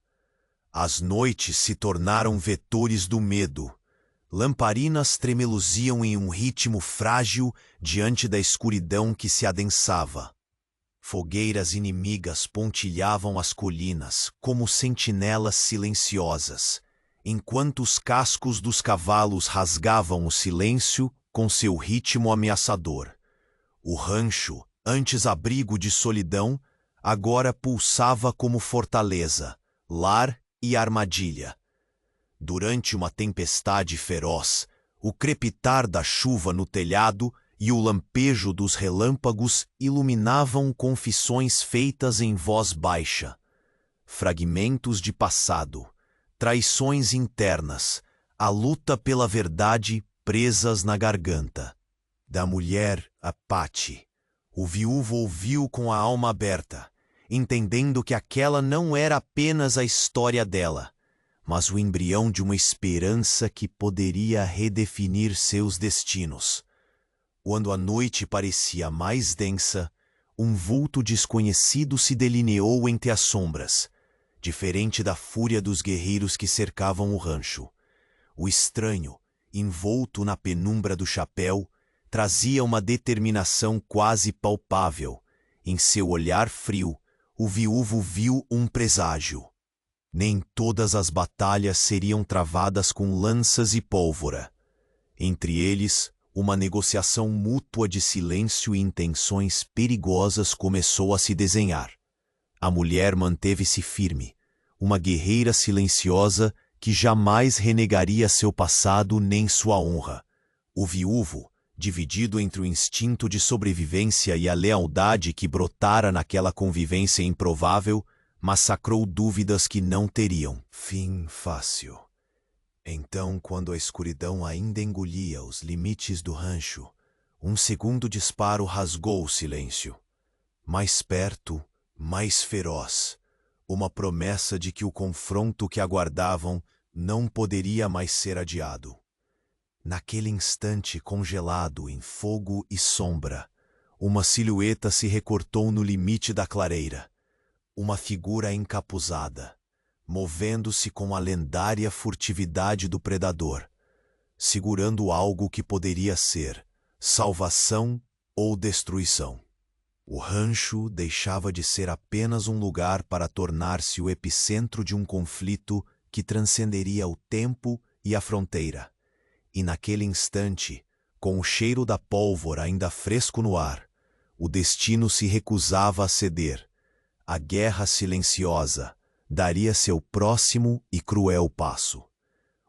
As noites se tornaram vetores do medo. Lamparinas tremeluziam em um ritmo frágil diante da escuridão que se adensava. Fogueiras inimigas pontilhavam as colinas como sentinelas silenciosas, enquanto os cascos dos cavalos rasgavam o silêncio com seu ritmo ameaçador. O rancho, antes abrigo de solidão, agora pulsava como fortaleza, lar e armadilha. Durante uma tempestade feroz, o crepitar da chuva no telhado e o lampejo dos relâmpagos iluminavam confissões feitas em voz baixa. Fragmentos de passado, traições internas, a luta pela verdade presas na garganta. Da mulher a Patti, o viúvo ouviu com a alma aberta, entendendo que aquela não era apenas a história dela, mas o embrião de uma esperança que poderia redefinir seus destinos. Quando a noite parecia mais densa, um vulto desconhecido se delineou entre as sombras, diferente da fúria dos guerreiros que cercavam o rancho. O estranho, envolto na penumbra do chapéu, trazia uma determinação quase palpável. Em seu olhar frio, o viúvo viu um presságio. Nem todas as batalhas seriam travadas com lanças e pólvora. Entre eles, uma negociação mútua de silêncio e intenções perigosas começou a se desenhar. A mulher manteve-se firme, uma guerreira silenciosa que jamais renegaria seu passado nem sua honra. O viúvo, dividido entre o instinto de sobrevivência e a lealdade que brotara naquela convivência improvável, massacrou dúvidas que não teriam fim fácil. Então, quando a escuridão ainda engolia os limites do rancho, um segundo disparo rasgou o silêncio. Mais perto, mais feroz, uma promessa de que o confronto que aguardavam não poderia mais ser adiado. Naquele instante congelado em fogo e sombra, uma silhueta se recortou no limite da clareira. Uma figura encapuzada, movendo-se com a lendária furtividade do predador, segurando algo que poderia ser salvação ou destruição. O rancho deixava de ser apenas um lugar para tornar-se o epicentro de um conflito que transcenderia o tempo e a fronteira. E naquele instante, com o cheiro da pólvora ainda fresco no ar, o destino se recusava a ceder. A guerra silenciosa daria seu próximo e cruel passo.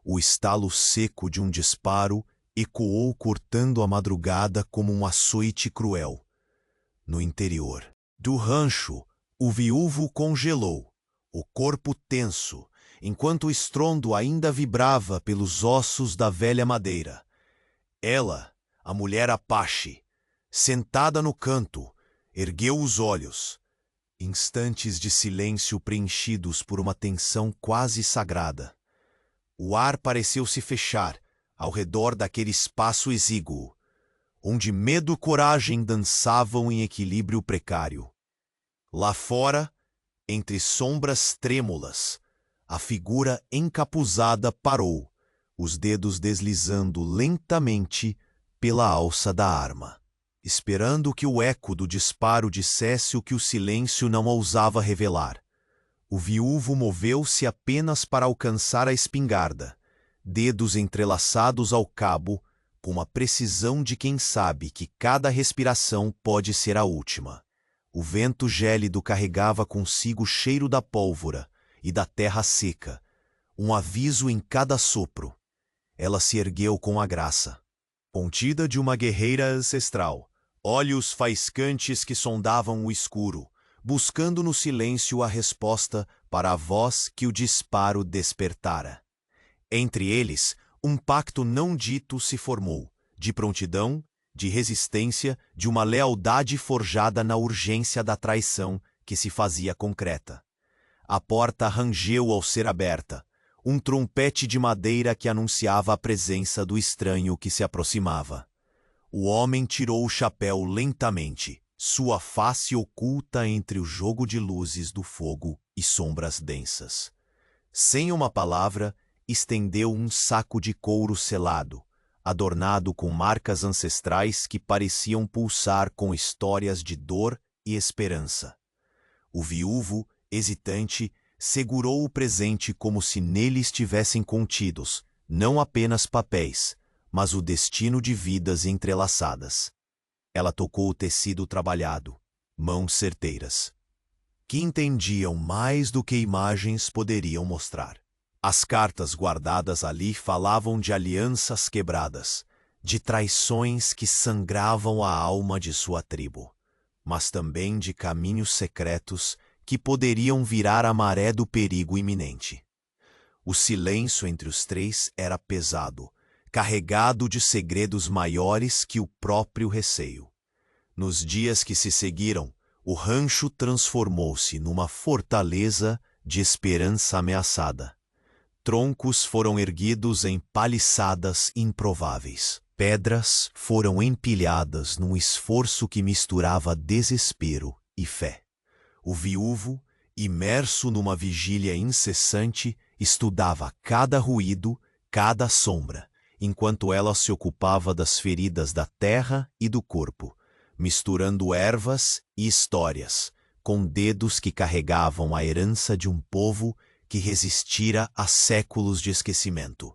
O estalo seco de um disparo ecoou cortando a madrugada como um açoite cruel. No interior do rancho, o viúvo congelou, o corpo tenso, enquanto o estrondo ainda vibrava pelos ossos da velha madeira. Ela, a mulher Apache, sentada no canto, ergueu os olhos. Instantes de silêncio preenchidos por uma tensão quase sagrada. O ar pareceu se fechar ao redor daquele espaço exíguo. onde medo e coragem dançavam em equilíbrio precário. Lá fora, entre sombras trêmulas, a figura encapuzada parou, os dedos deslizando lentamente pela alça da arma, esperando que o eco do disparo dissesse o que o silêncio não ousava revelar. O viúvo moveu-se apenas para alcançar a espingarda, dedos entrelaçados ao cabo, com a precisão de quem sabe que cada respiração pode ser a última. O vento gélido carregava consigo o cheiro da pólvora e da terra seca, um aviso em cada sopro. Ela se ergueu com a graça, contida de uma guerreira ancestral, olhos faiscantes que sondavam o escuro, buscando no silêncio a resposta para a voz que o disparo despertara. Entre eles, um pacto não dito se formou, de prontidão, de resistência, de uma lealdade forjada na urgência da traição que se fazia concreta. A porta rangeu ao ser aberta, um trompete de madeira que anunciava a presença do estranho que se aproximava. O homem tirou o chapéu lentamente, sua face oculta entre o jogo de luzes do fogo e sombras densas. Sem uma palavra, estendeu um saco de couro selado, adornado com marcas ancestrais que pareciam pulsar com histórias de dor e esperança. O viúvo, hesitante, segurou o presente como se nele estivessem contidos, não apenas papéis, mas o destino de vidas entrelaçadas. Ela tocou o tecido trabalhado, mãos certeiras, que entendiam mais do que imagens poderiam mostrar. As cartas guardadas ali falavam de alianças quebradas, de traições que sangravam a alma de sua tribo, mas também de caminhos secretos que poderiam virar a maré do perigo iminente. O silêncio entre os três era pesado, carregado de segredos maiores que o próprio receio. Nos dias que se seguiram, o rancho transformou-se numa fortaleza de esperança ameaçada. Troncos foram erguidos em paliçadas improváveis. Pedras foram empilhadas num esforço que misturava desespero e fé. O viúvo, imerso numa vigília incessante, estudava cada ruído, cada sombra, enquanto ela se ocupava das feridas da terra e do corpo, misturando ervas e histórias, com dedos que carregavam a herança de um povo que resistira a séculos de esquecimento.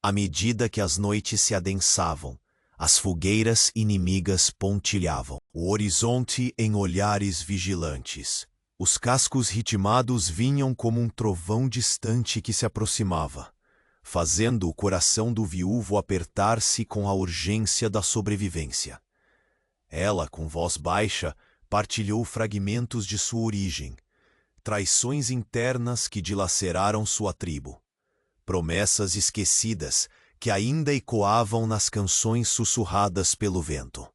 À medida que as noites se adensavam, as fogueiras inimigas pontilhavam o horizonte em olhares vigilantes. Os cascos ritmados vinham como um trovão distante que se aproximava, fazendo o coração do viúvo apertar-se com a urgência da sobrevivência. Ela, com voz baixa, partilhou fragmentos de sua origem, traições internas que dilaceraram sua tribo, promessas esquecidas que ainda ecoavam nas canções sussurradas pelo vento.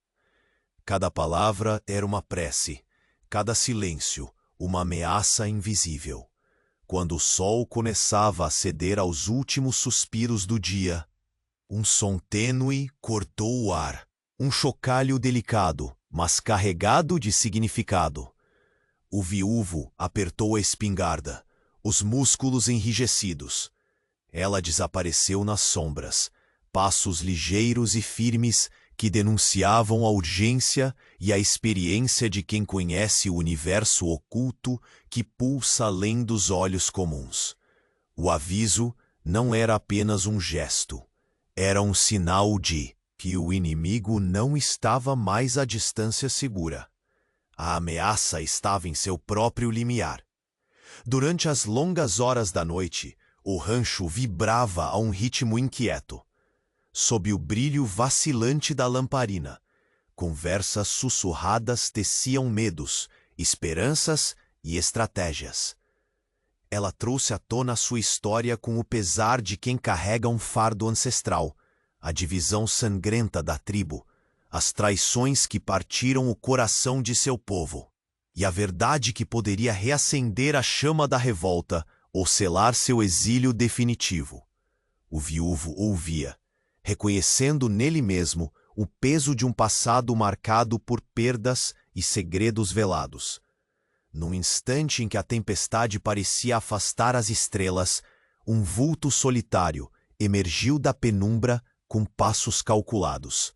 Cada palavra era uma prece, cada silêncio uma ameaça invisível. Quando o sol começava a ceder aos últimos suspiros do dia, um som tênue cortou o ar, um chocalho delicado, mas carregado de significado. O viúvo apertou a espingarda, os músculos enrijecidos. Ela desapareceu nas sombras, passos ligeiros e firmes que denunciavam a urgência e a experiência de quem conhece o universo oculto que pulsa além dos olhos comuns. O aviso não era apenas um gesto, era um sinal de que o inimigo não estava mais à distância segura. A ameaça estava em seu próprio limiar. Durante as longas horas da noite, o rancho vibrava a um ritmo inquieto. Sob o brilho vacilante da lamparina, conversas sussurradas teciam medos, esperanças e estratégias. Ela trouxe à tona sua história com o pesar de quem carrega um fardo ancestral, a divisão sangrenta da tribo, as traições que partiram o coração de seu povo, e a verdade que poderia reacender a chama da revolta ou selar seu exílio definitivo. O viúvo ouvia, reconhecendo nele mesmo o peso de um passado marcado por perdas e segredos velados. Num instante em que a tempestade parecia afastar as estrelas, um vulto solitário emergiu da penumbra com passos calculados.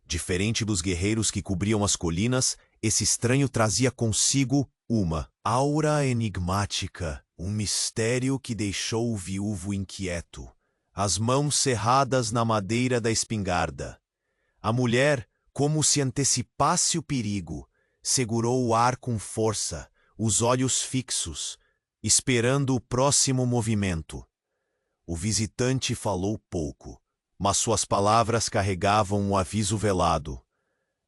Diferente dos guerreiros que cobriam as colinas, esse estranho trazia consigo uma aura enigmática, um mistério que deixou o viúvo inquieto. As mãos cerradas na madeira da espingarda. A mulher, como se antecipasse o perigo, segurou o ar com força, os olhos fixos, esperando o próximo movimento. O visitante falou pouco, mas suas palavras carregavam um aviso velado.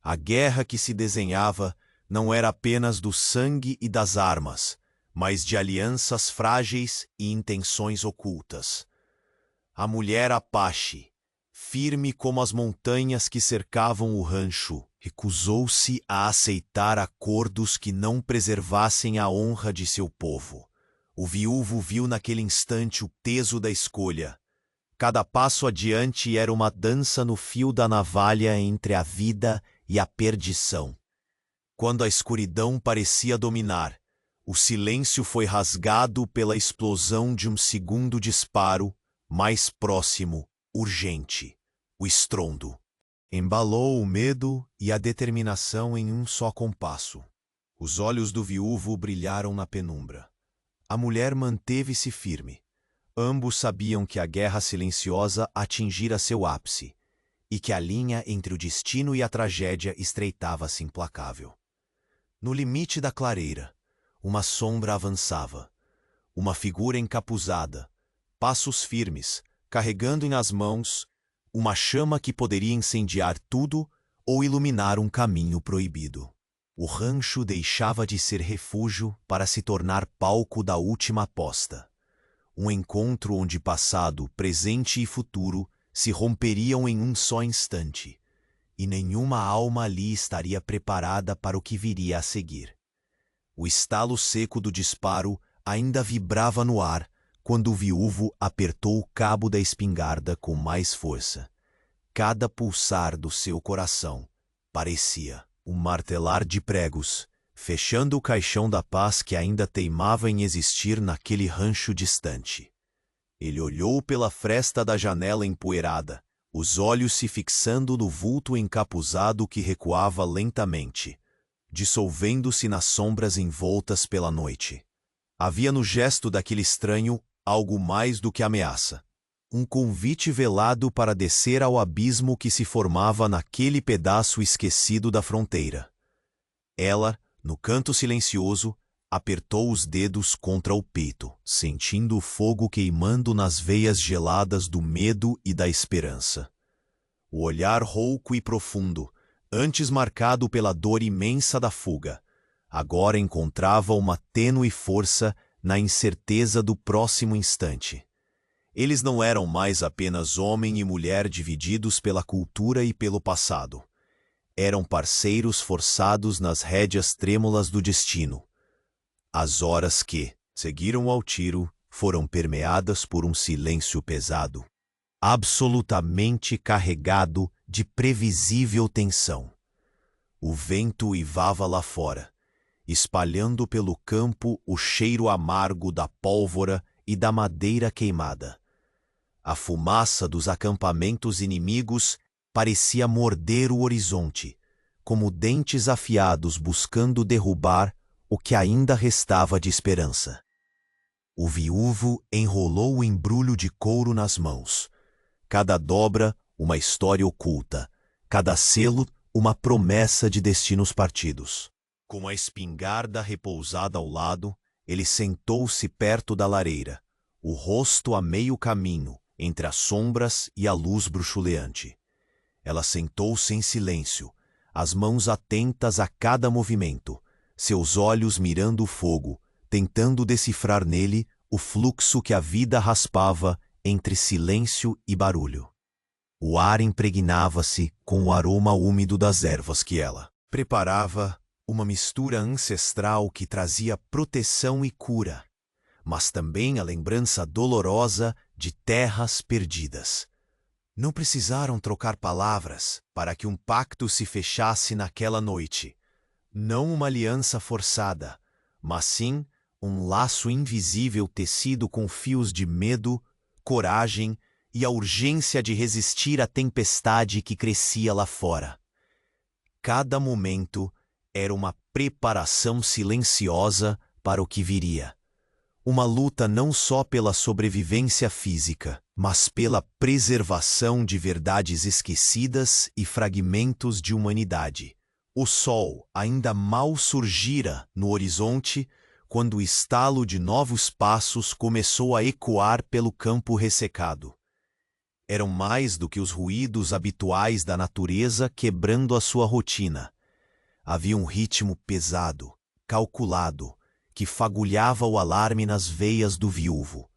A guerra que se desenhava não era apenas do sangue e das armas, mas de alianças frágeis e intenções ocultas. A mulher Apache, firme como as montanhas que cercavam o rancho, recusou-se a aceitar acordos que não preservassem a honra de seu povo. O viúvo viu naquele instante o peso da escolha. Cada passo adiante era uma dança no fio da navalha entre a vida e a perdição. Quando a escuridão parecia dominar, o silêncio foi rasgado pela explosão de um segundo disparo, mais próximo, urgente. O estrondo embalou o medo e a determinação em um só compasso. Os olhos do viúvo brilharam na penumbra. A mulher manteve-se firme. Ambos sabiam que a guerra silenciosa atingira seu ápice e que a linha entre o destino e a tragédia estreitava-se implacável. No limite da clareira, uma sombra avançava. Uma figura encapuzada, passos firmes, carregando em as mãos uma chama que poderia incendiar tudo ou iluminar um caminho proibido. O rancho deixava de ser refúgio para se tornar palco da última aposta. Um encontro onde passado, presente e futuro se romperiam em um só instante, e nenhuma alma ali estaria preparada para o que viria a seguir. O estalo seco do disparo ainda vibrava no ar quando o viúvo apertou o cabo da espingarda com mais força. Cada pulsar do seu coração parecia um martelar de pregos, fechando o caixão da paz que ainda teimava em existir naquele rancho distante. Ele olhou pela fresta da janela empoeirada, os olhos se fixando no vulto encapuzado que recuava lentamente, dissolvendo-se nas sombras envoltas pela noite. Havia no gesto daquele estranho algo mais do que ameaça. Um convite velado para descer ao abismo que se formava naquele pedaço esquecido da fronteira. Ela, no canto silencioso, apertou os dedos contra o peito, sentindo o fogo queimando nas veias geladas do medo e da esperança. O olhar rouco e profundo, antes marcado pela dor imensa da fuga, agora encontrava uma tênue força na incerteza do próximo instante. Eles não eram mais apenas homem e mulher divididos pela cultura e pelo passado. Eram parceiros forçados nas rédeas trêmulas do destino. As horas que seguiram ao tiro foram permeadas por um silêncio pesado, absolutamente carregado de previsível tensão. O vento uivava lá fora, espalhando pelo campo o cheiro amargo da pólvora e da madeira queimada. A fumaça dos acampamentos inimigos parecia morder o horizonte, como dentes afiados buscando derrubar o que ainda restava de esperança. O viúvo enrolou o embrulho de couro nas mãos. Cada dobra, uma história oculta. Cada selo, uma promessa de destinos partidos. Com a espingarda repousada ao lado, ele sentou-se perto da lareira, o rosto a meio caminho, entre as sombras e a luz bruxuleante. Ela sentou-se em silêncio, as mãos atentas a cada movimento, seus olhos mirando o fogo, tentando decifrar nele o fluxo que a vida raspava entre silêncio e barulho. O ar impregnava-se com o aroma úmido das ervas que ela preparava, uma mistura ancestral que trazia proteção e cura, mas também a lembrança dolorosa de terras perdidas. Não precisaram trocar palavras para que um pacto se fechasse naquela noite. Não uma aliança forçada, mas sim um laço invisível tecido com fios de medo, coragem e a urgência de resistir à tempestade que crescia lá fora. Cada momento era uma preparação silenciosa para o que viria. Uma luta não só pela sobrevivência física, mas pela preservação de verdades esquecidas e fragmentos de humanidade. O sol ainda mal surgira no horizonte quando o estalo de novos passos começou a ecoar pelo campo ressecado. Eram mais do que os ruídos habituais da natureza quebrando a sua rotina. Havia um ritmo pesado, calculado, que fagulhava o alarme nas veias do viúvo.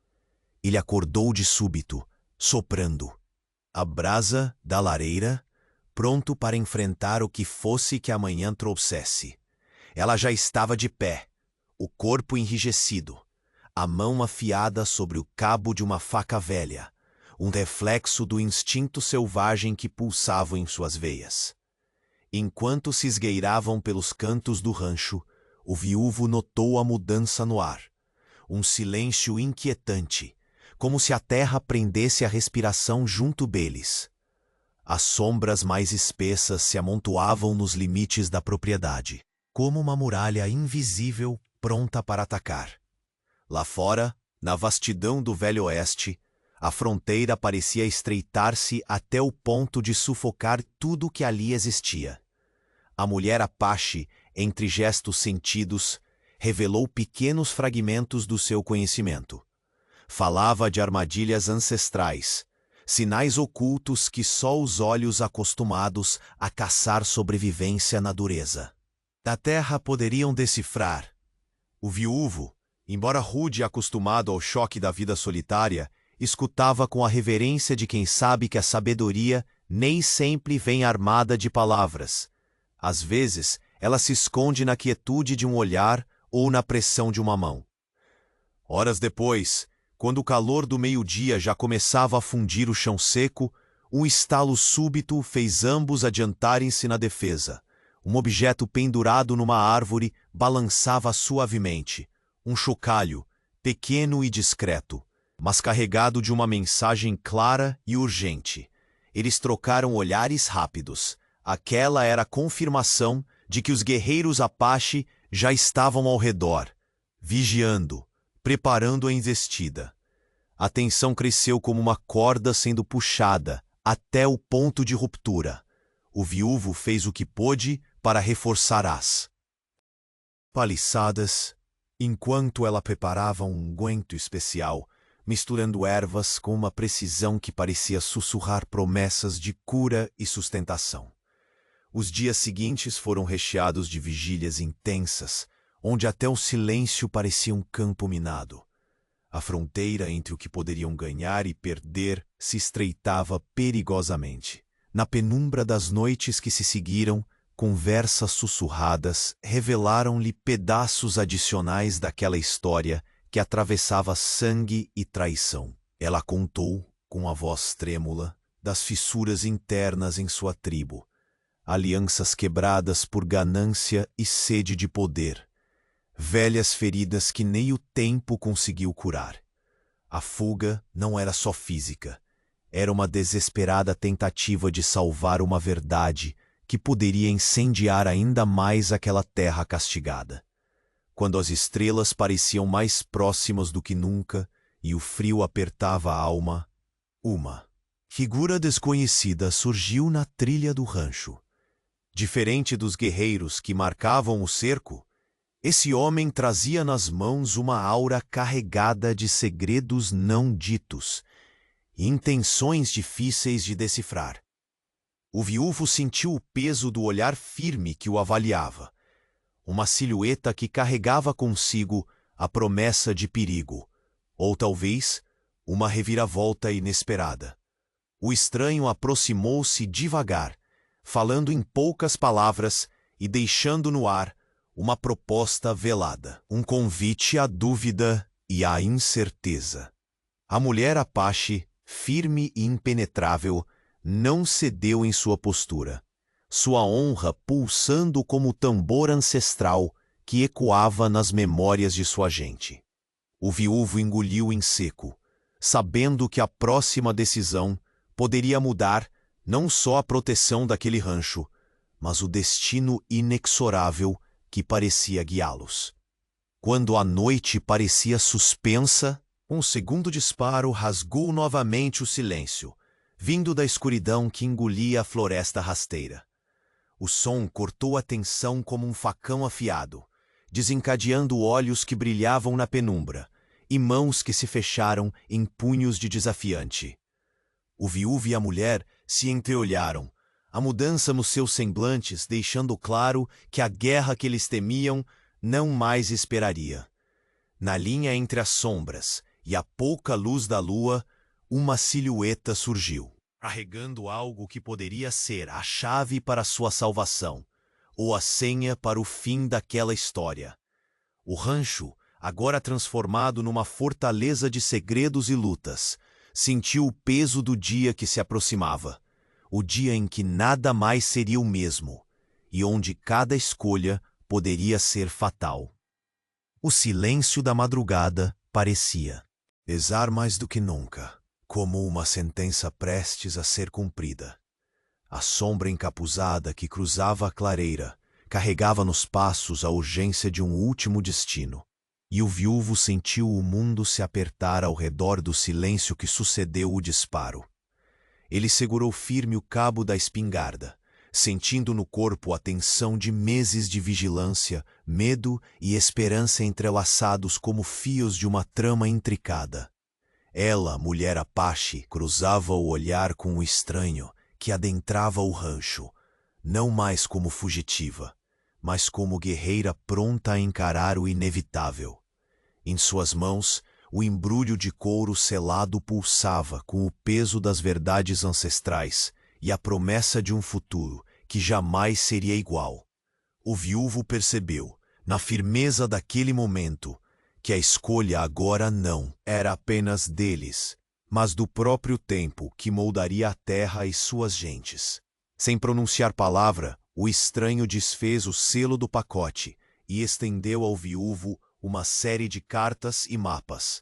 Ele acordou de súbito, soprando. A brasa da lareira, pronto para enfrentar o que fosse que a manhã trouxesse. Ela já estava de pé, o corpo enrijecido, a mão afiada sobre o cabo de uma faca velha, um reflexo do instinto selvagem que pulsava em suas veias. Enquanto se esgueiravam pelos cantos do rancho, o viúvo notou a mudança no ar. Um silêncio inquietante, como se a terra prendesse a respiração junto deles. As sombras mais espessas se amontoavam nos limites da propriedade, como uma muralha invisível pronta para atacar. Lá fora, na vastidão do Velho Oeste, a fronteira parecia estreitar-se até o ponto de sufocar tudo que ali existia. A mulher Apache, entre gestos sentidos, revelou pequenos fragmentos do seu conhecimento. Falava de armadilhas ancestrais, sinais ocultos que só os olhos acostumados a caçar sobrevivência na dureza da terra poderiam decifrar. O viúvo, embora rude e acostumado ao choque da vida solitária, escutava com a reverência de quem sabe que a sabedoria nem sempre vem armada de palavras. Às vezes, ela se esconde na quietude de um olhar ou na pressão de uma mão. Horas depois, quando o calor do meio-dia já começava a fundir o chão seco, um estalo súbito fez ambos adiantarem-se na defesa. Um objeto pendurado numa árvore balançava suavemente. Um chocalho, pequeno e discreto, mas carregado de uma mensagem clara e urgente. Eles trocaram olhares rápidos. Aquela era a confirmação de que os guerreiros Apache já estavam ao redor, vigiando, preparando a investida. A tensão cresceu como uma corda sendo puxada, até o ponto de ruptura. O viúvo fez o que pôde para reforçar as paliçadas, enquanto ela preparava um unguento especial, misturando ervas com uma precisão que parecia sussurrar promessas de cura e sustentação. Os dias seguintes foram recheados de vigílias intensas, onde até o silêncio parecia um campo minado. A fronteira entre o que poderiam ganhar e perder se estreitava perigosamente. Na penumbra das noites que se seguiram, conversas sussurradas revelaram-lhe pedaços adicionais daquela história que atravessava sangue e traição. Ela contou, com a voz trêmula, das fissuras internas em sua tribo, alianças quebradas por ganância e sede de poder, velhas feridas que nem o tempo conseguiu curar. A fuga não era só física, era uma desesperada tentativa de salvar uma verdade que poderia incendiar ainda mais aquela terra castigada. Quando as estrelas pareciam mais próximas do que nunca e o frio apertava a alma, uma figura desconhecida surgiu na trilha do rancho. Diferente dos guerreiros que marcavam o cerco, esse homem trazia nas mãos uma aura carregada de segredos não ditos e intenções difíceis de decifrar. O viúvo sentiu o peso do olhar firme que o avaliava, uma silhueta que carregava consigo a promessa de perigo, ou talvez uma reviravolta inesperada. O estranho aproximou-se devagar, falando em poucas palavras e deixando no ar uma proposta velada, um convite à dúvida e à incerteza. A mulher Apache firme e impenetrável, não cedeu em sua postura, sua honra pulsando como o tambor ancestral que ecoava nas memórias de sua gente. O viúvo engoliu em seco, sabendo que a próxima decisão poderia mudar não só a proteção daquele rancho, mas o destino inexorável que parecia guiá-los. Quando a noite parecia suspensa, um segundo disparo rasgou novamente o silêncio, vindo da escuridão que engolia a floresta rasteira. O som cortou a tensão como um facão afiado, desencadeando olhos que brilhavam na penumbra e mãos que se fecharam em punhos de desafiante. O viúvo e a mulher se entreolharam, a mudança nos seus semblantes deixando claro que a guerra que eles temiam não mais esperaria. Na linha entre as sombras e a pouca luz da lua, uma silhueta surgiu, carregando algo que poderia ser a chave para sua salvação, ou a senha para o fim daquela história. O rancho, agora transformado numa fortaleza de segredos e lutas, sentiu o peso do dia que se aproximava, o dia em que nada mais seria o mesmo, e onde cada escolha poderia ser fatal. O silêncio da madrugada parecia pesar mais do que nunca, como uma sentença prestes a ser cumprida. A sombra encapuzada que cruzava a clareira carregava nos passos a urgência de um último destino, e o viúvo sentiu o mundo se apertar ao redor do silêncio que sucedeu o disparo. Ele segurou firme o cabo da espingarda, sentindo no corpo a tensão de meses de vigilância, medo e esperança entrelaçados como fios de uma trama intricada. Ela, mulher Apache, cruzava o olhar com o estranho que adentrava o rancho, não mais como fugitiva, mas como guerreira pronta a encarar o inevitável. Em suas mãos, o embrulho de couro selado pulsava com o peso das verdades ancestrais e a promessa de um futuro que jamais seria igual. O viúvo percebeu, na firmeza daquele momento, que a escolha agora não era apenas deles, mas do próprio tempo que moldaria a terra e suas gentes. Sem pronunciar palavra, o estranho desfez o selo do pacote e estendeu ao viúvo uma série de cartas e mapas.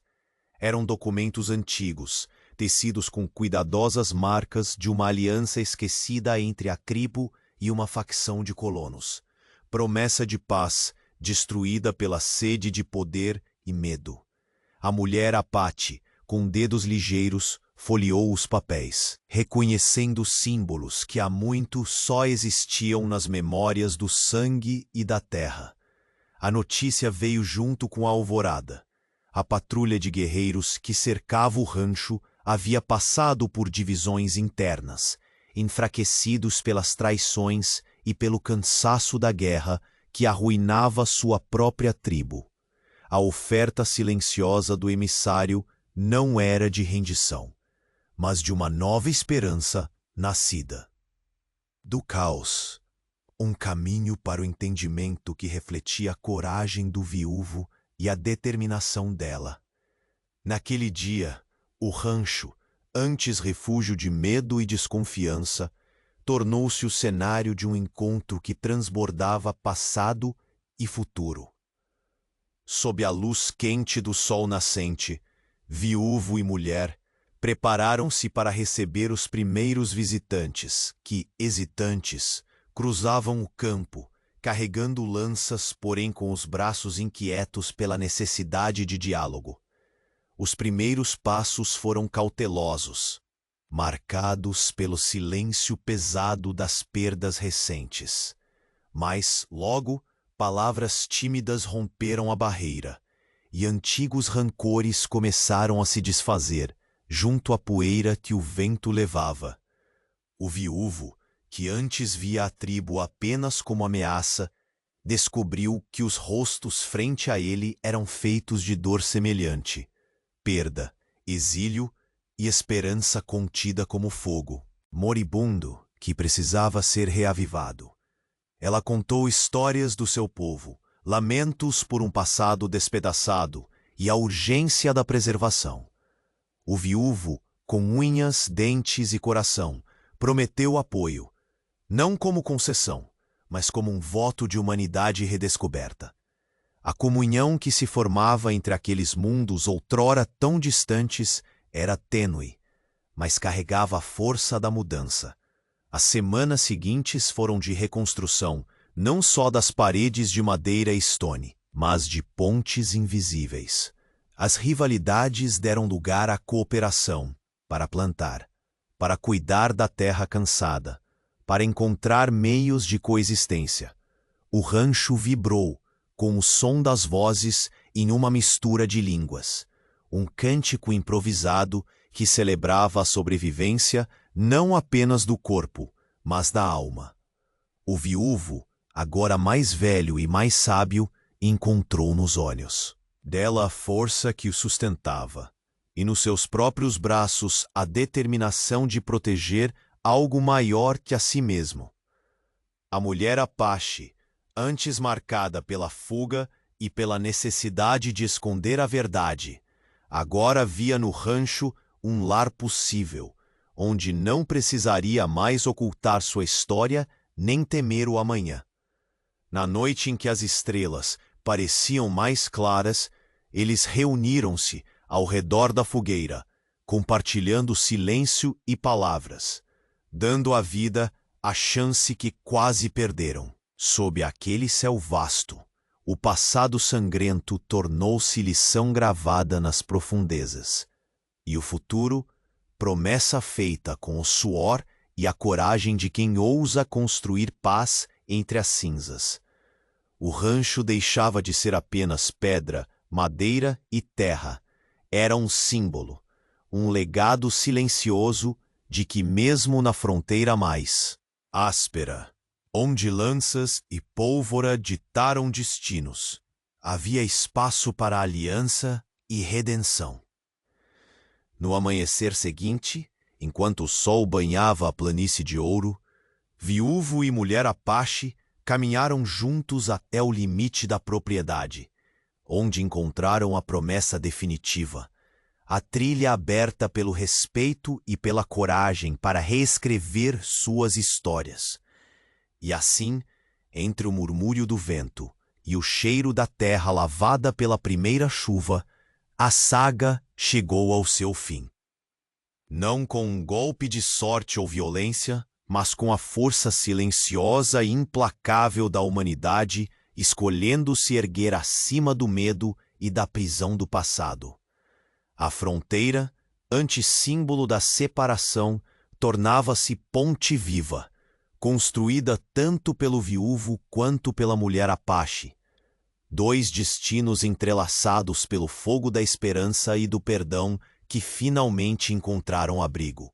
Eram documentos antigos, tecidos com cuidadosas marcas de uma aliança esquecida entre a tribo e uma facção de colonos. Promessa de paz, destruída pela sede de poder e medo. A mulher Apache, com dedos ligeiros, folheou os papéis, reconhecendo símbolos que há muito só existiam nas memórias do sangue e da terra. A notícia veio junto com a alvorada. A patrulha de guerreiros que cercava o rancho havia passado por divisões internas, enfraquecidos pelas traições e pelo cansaço da guerra que arruinava sua própria tribo. A oferta silenciosa do emissário não era de rendição, mas de uma nova esperança nascida. Do caos, um caminho para o entendimento que refletia a coragem do viúvo e a determinação dela. Naquele dia, o rancho, antes refúgio de medo e desconfiança, tornou-se o cenário de um encontro que transbordava passado e futuro. Sob a luz quente do sol nascente, viúvo e mulher prepararam-se para receber os primeiros visitantes que, hesitantes, cruzavam o campo, carregando lanças, porém com os braços inquietos pela necessidade de diálogo. Os primeiros passos foram cautelosos, marcados pelo silêncio pesado das perdas recentes. Mas, logo, palavras tímidas romperam a barreira, e antigos rancores começaram a se desfazer, junto à poeira que o vento levava. O viúvo, que antes via a tribo apenas como ameaça, descobriu que os rostos frente a ele eram feitos de dor semelhante, perda, exílio e esperança contida como fogo, moribundo, que precisava ser reavivado. Ela contou histórias do seu povo, lamentos por um passado despedaçado e a urgência da preservação. O viúvo, com unhas, dentes e coração, prometeu apoio, não como concessão, mas como um voto de humanidade redescoberta. A comunhão que se formava entre aqueles mundos outrora tão distantes era tênue, mas carregava a força da mudança. As semanas seguintes foram de reconstrução, não só das paredes de madeira e stone, mas de pontes invisíveis. As rivalidades deram lugar à cooperação, para plantar, para cuidar da terra cansada, para encontrar meios de coexistência. O rancho vibrou, com o som das vozes em uma mistura de línguas. Um cântico improvisado que celebrava a sobrevivência não apenas do corpo, mas da alma. O viúvo, agora mais velho e mais sábio, encontrou nos olhos dela a força que o sustentava, e nos seus próprios braços a determinação de proteger algo maior que a si mesmo. A mulher Apache, antes marcada pela fuga e pela necessidade de esconder a verdade, agora via no rancho um lar possível, onde não precisaria mais ocultar sua história nem temer o amanhã. Na noite em que as estrelas pareciam mais claras, eles reuniram-se ao redor da fogueira, compartilhando silêncio e palavras, dando à vida a chance que quase perderam. Sob aquele céu vasto, o passado sangrento tornou-se lição gravada nas profundezas, e o futuro, promessa feita com o suor e a coragem de quem ousa construir paz entre as cinzas. O rancho deixava de ser apenas pedra, madeira e terra. Era um símbolo, um legado silencioso de que mesmo na fronteira mais áspera, onde lanças e pólvora ditaram destinos, havia espaço para aliança e redenção. No amanhecer seguinte, enquanto o sol banhava a planície de ouro, viúvo e mulher Apache caminharam juntos até o limite da propriedade, onde encontraram a promessa definitiva, a trilha aberta pelo respeito e pela coragem para reescrever suas histórias. E assim, entre o murmúrio do vento e o cheiro da terra lavada pela primeira chuva, a saga chegou ao seu fim. Não com um golpe de sorte ou violência, mas com a força silenciosa e implacável da humanidade escolhendo se erguer acima do medo e da prisão do passado. A fronteira, antissímbolo da separação, tornava-se ponte viva, construída tanto pelo viúvo quanto pela mulher Apache. Dois destinos entrelaçados pelo fogo da esperança e do perdão que finalmente encontraram abrigo.